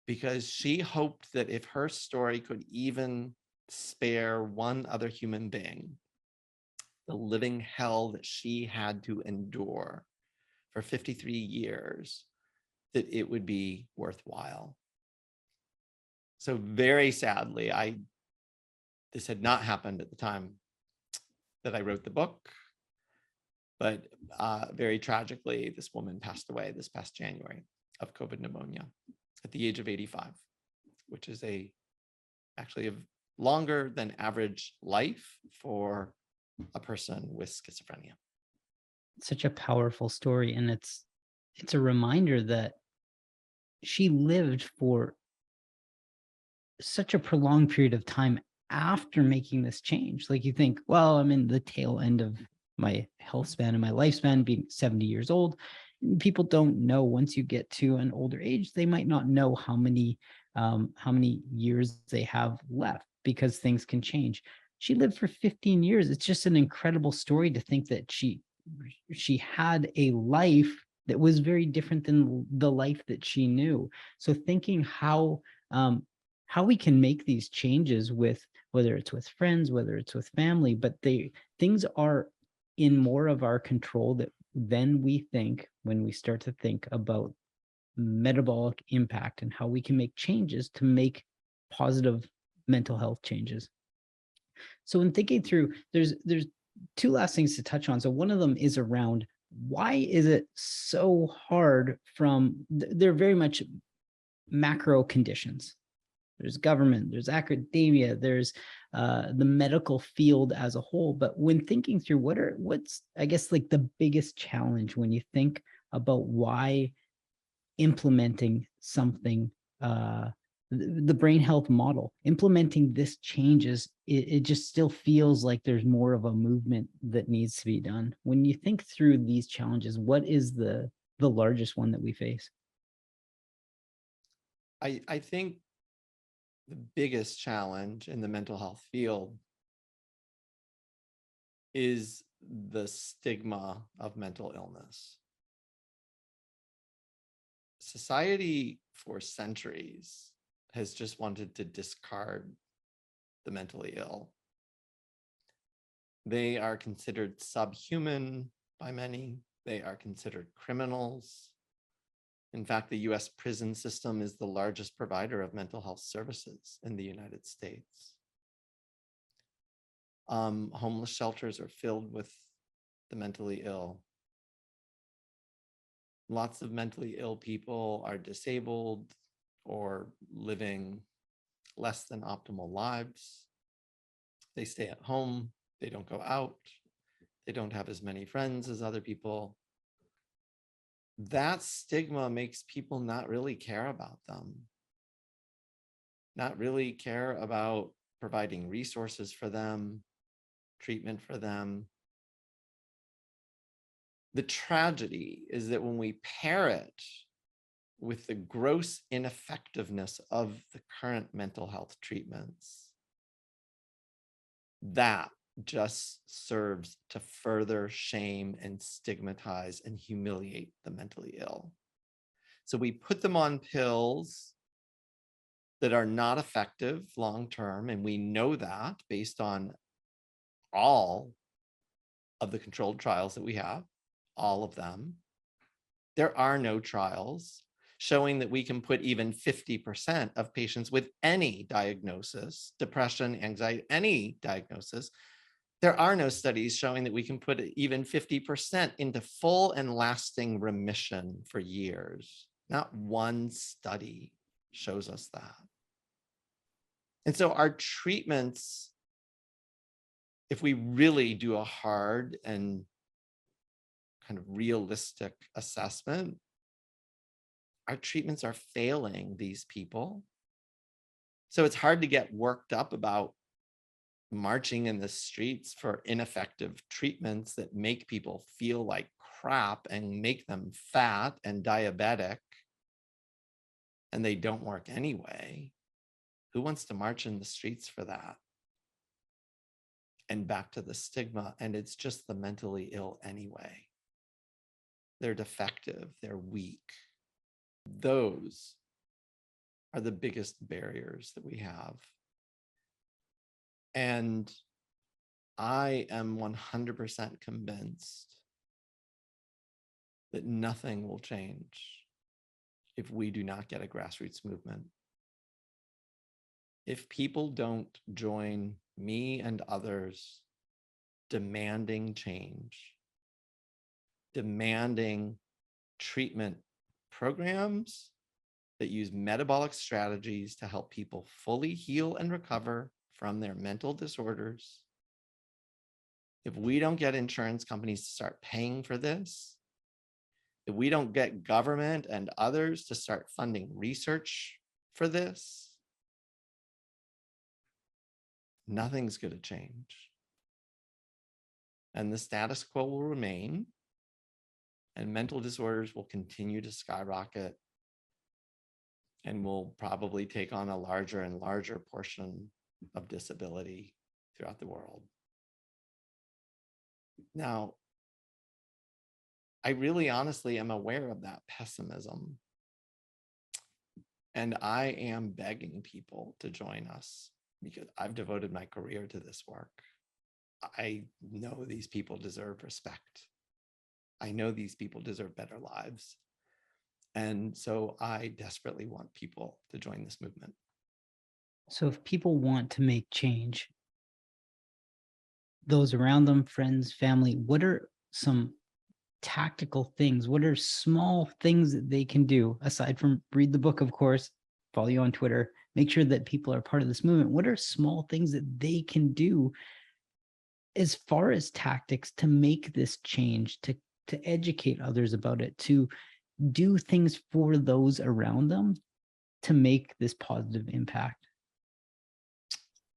Because she hoped that if her story could even spare one other human being the living hell that she had to endure for 53 years, that it would be worthwhile. So very sadly, this had not happened at the time that I wrote the book, but very tragically, this woman passed away this past January of COVID pneumonia at the age of 85, which is actually a longer than average life for a person with schizophrenia. Such a powerful story, and it's a reminder that she lived for such a prolonged period of time after making this change. Like, you think, well, I'm in the tail end of my health span and my lifespan, being 70 years old. People don't know, once you get to an older age, they might not know how many years they have left, because things can change. She lived for 15 years. It's just an incredible story to think that she had a life that was very different than the life that she knew. So thinking how we can make these changes, with whether it's with friends, whether it's with family, but things are in more of our control than we think, when we start to think about metabolic impact and how we can make changes to make positive mental health changes. So in thinking through, there's two last things to touch on. So one of them is around, why is it so hard they're very much macro conditions. There's government, there's academia, there's the medical field as a whole. But when thinking through what's, I guess, like the biggest challenge when you think about why implementing something, the brain health model, implementing this changes, it just still feels like there's more of a movement that needs to be done. When you think through these challenges, what is the largest one that we face? I think the biggest challenge in the mental health field is the stigma of mental illness. Society for centuries has just wanted to discard the mentally ill. They are considered subhuman by many. They are considered criminals. In fact, the US prison system is the largest provider of mental health services in the United States. Homeless shelters are filled with the mentally ill. Lots of mentally ill people are disabled or living less than optimal lives. They stay at home. They don't go out. They don't have as many friends as other people. That stigma makes people not really care about them, not really care about providing resources for them, treatment for them. The tragedy is that when we pair it with the gross ineffectiveness of the current mental health treatments, that just serves to further shame and stigmatize and humiliate the mentally ill. So we put them on pills that are not effective long-term, and we know that based on all of the controlled trials that we have, all of them. There are no trials showing that we can put even 50% of patients with any diagnosis, depression, anxiety, any diagnosis. There are no studies showing that we can put even 50% into full and lasting remission for years. Not one study shows us that. And so our treatments, if we really do a hard and kind of realistic assessment, our treatments are failing these people. So it's hard to get worked up about marching in the streets for ineffective treatments that make people feel like crap and make them fat and diabetic, and they don't work anyway. Who wants to march in the streets for that? And back to the stigma, and it's just the mentally ill anyway. They're defective, they're weak. Those are the biggest barriers that we have. And I am 100% convinced that nothing will change if we do not get a grassroots movement. If people don't join me and others demanding change, demanding treatment programs that use metabolic strategies to help people fully heal and recover from their mental disorders, if we don't get insurance companies to start paying for this, if we don't get government and others to start funding research for this, nothing's going to change. And the status quo will remain, and mental disorders will continue to skyrocket, and will probably take on a larger and larger portion of disability throughout the world. Now, I really honestly am aware of that pessimism. And I am begging people to join us because I've devoted my career to this work. I know these people deserve respect. I know these people deserve better lives. And so I desperately want people to join this movement. So if people want to make change, those around them, friends, family, what are some tactical things? What are small things that they can do aside from read the book, of course, follow you on Twitter, make sure that people are part of this movement? What are small things that they can do as far as tactics to make this change, to educate others about it, to do things for those around them to make this positive impact?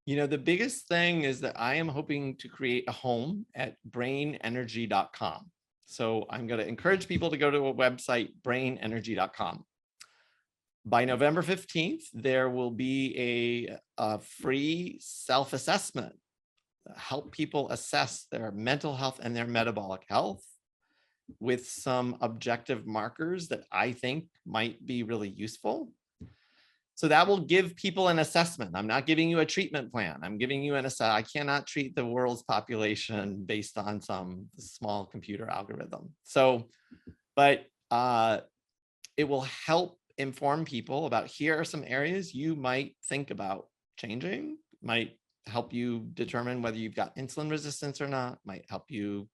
You know, the biggest thing is that I am hoping to create a home at brainenergy.com. So I'm going to encourage people to go to a website, brainenergy.com. By November 15th, there will be a free self-assessment, help people assess their mental health and their metabolic health with some objective markers that I think might be really useful. So that will give people an assessment. I'm not giving you a treatment plan. I'm giving you an assessment. I cannot treat the world's population based on some small computer algorithm. So, but it will help inform people about, here are some areas you might think about changing, might help you determine whether you've got insulin resistance or not, might help you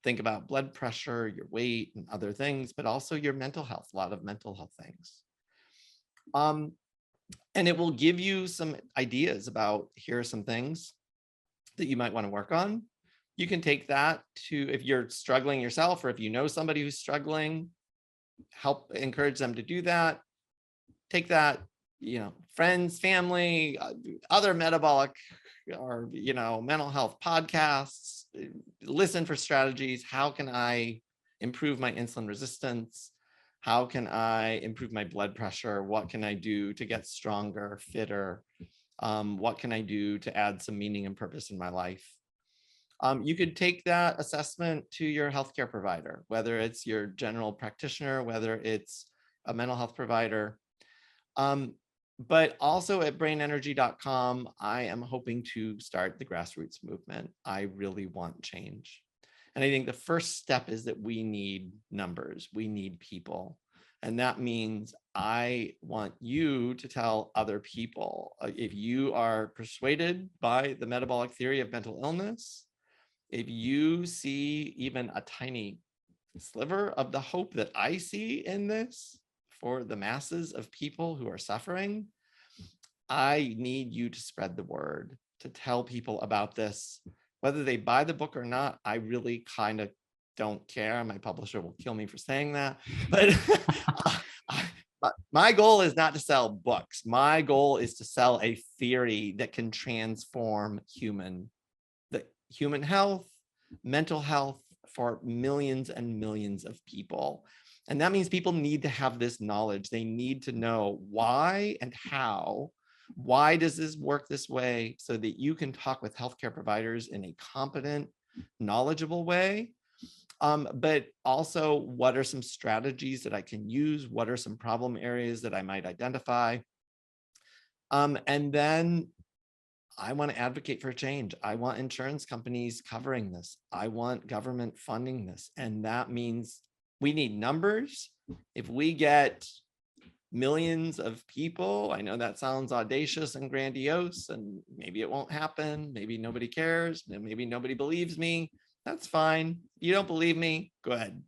think about blood pressure, your weight, and other things, but also your mental health, a lot of mental health things. And it will give you some ideas about, here are some things that you might want to work on. You can take that to, if you're struggling yourself, or if you know somebody who's struggling, help encourage them to do that. Take that, you know, friends, family, other metabolic or, you know, mental health podcasts, listen for strategies. How can I improve my insulin resistance? How can I improve my blood pressure? What can I do to get stronger, fitter? What can I do to add some meaning and purpose in my life? You could take that assessment to your healthcare provider, whether it's your general practitioner, whether it's a mental health provider. But also at brainenergy.com, I am hoping to start the grassroots movement. I really want change. And I think the first step is that we need numbers. We need people. And that means I want you to tell other people, if you are persuaded by the metabolic theory of mental illness, if you see even a tiny sliver of the hope that I see in this for the masses of people who are suffering, I need you to spread the word, to tell people about this. Whether they buy the book or not, I really kind of don't care. My publisher will kill me for saying that, but My goal is not to sell books. My goal is to sell a theory that can transform human health, mental health for millions and millions of people. And that means people need to have this knowledge. They need to know why and how. Why does this work this way, so that you can talk with healthcare providers in a competent, knowledgeable way. But also, what are some strategies that I can use? What are some problem areas that I might identify? And then I want to advocate for change. I want insurance companies covering this. I want government funding this. And that means we need numbers. If we get millions of people, I know that sounds audacious and grandiose, and maybe it won't happen. Maybe nobody cares. Maybe nobody believes me. That's fine. You don't believe me? Go ahead.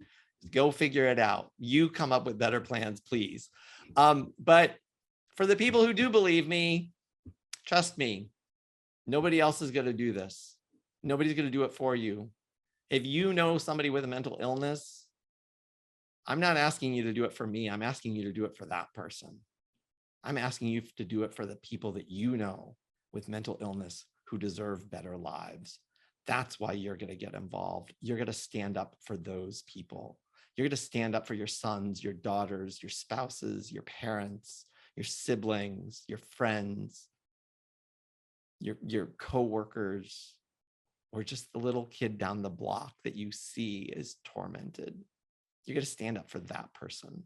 Go figure it out. You come up with better plans, please. But for the people who do believe me, trust me, nobody else is going to do this. Nobody's going to do it for you. If you know somebody with a mental illness, I'm not asking you to do it for me. I'm asking you to do it for that person. I'm asking you to do it for the people that you know with mental illness who deserve better lives. That's why you're going to get involved. You're going to stand up for those people. You're going to stand up for your sons, your daughters, your spouses, your parents, your siblings, your friends, your coworkers, or just the little kid down the block that you see is tormented. You're going to stand up for that person,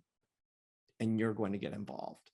and you're going to get involved.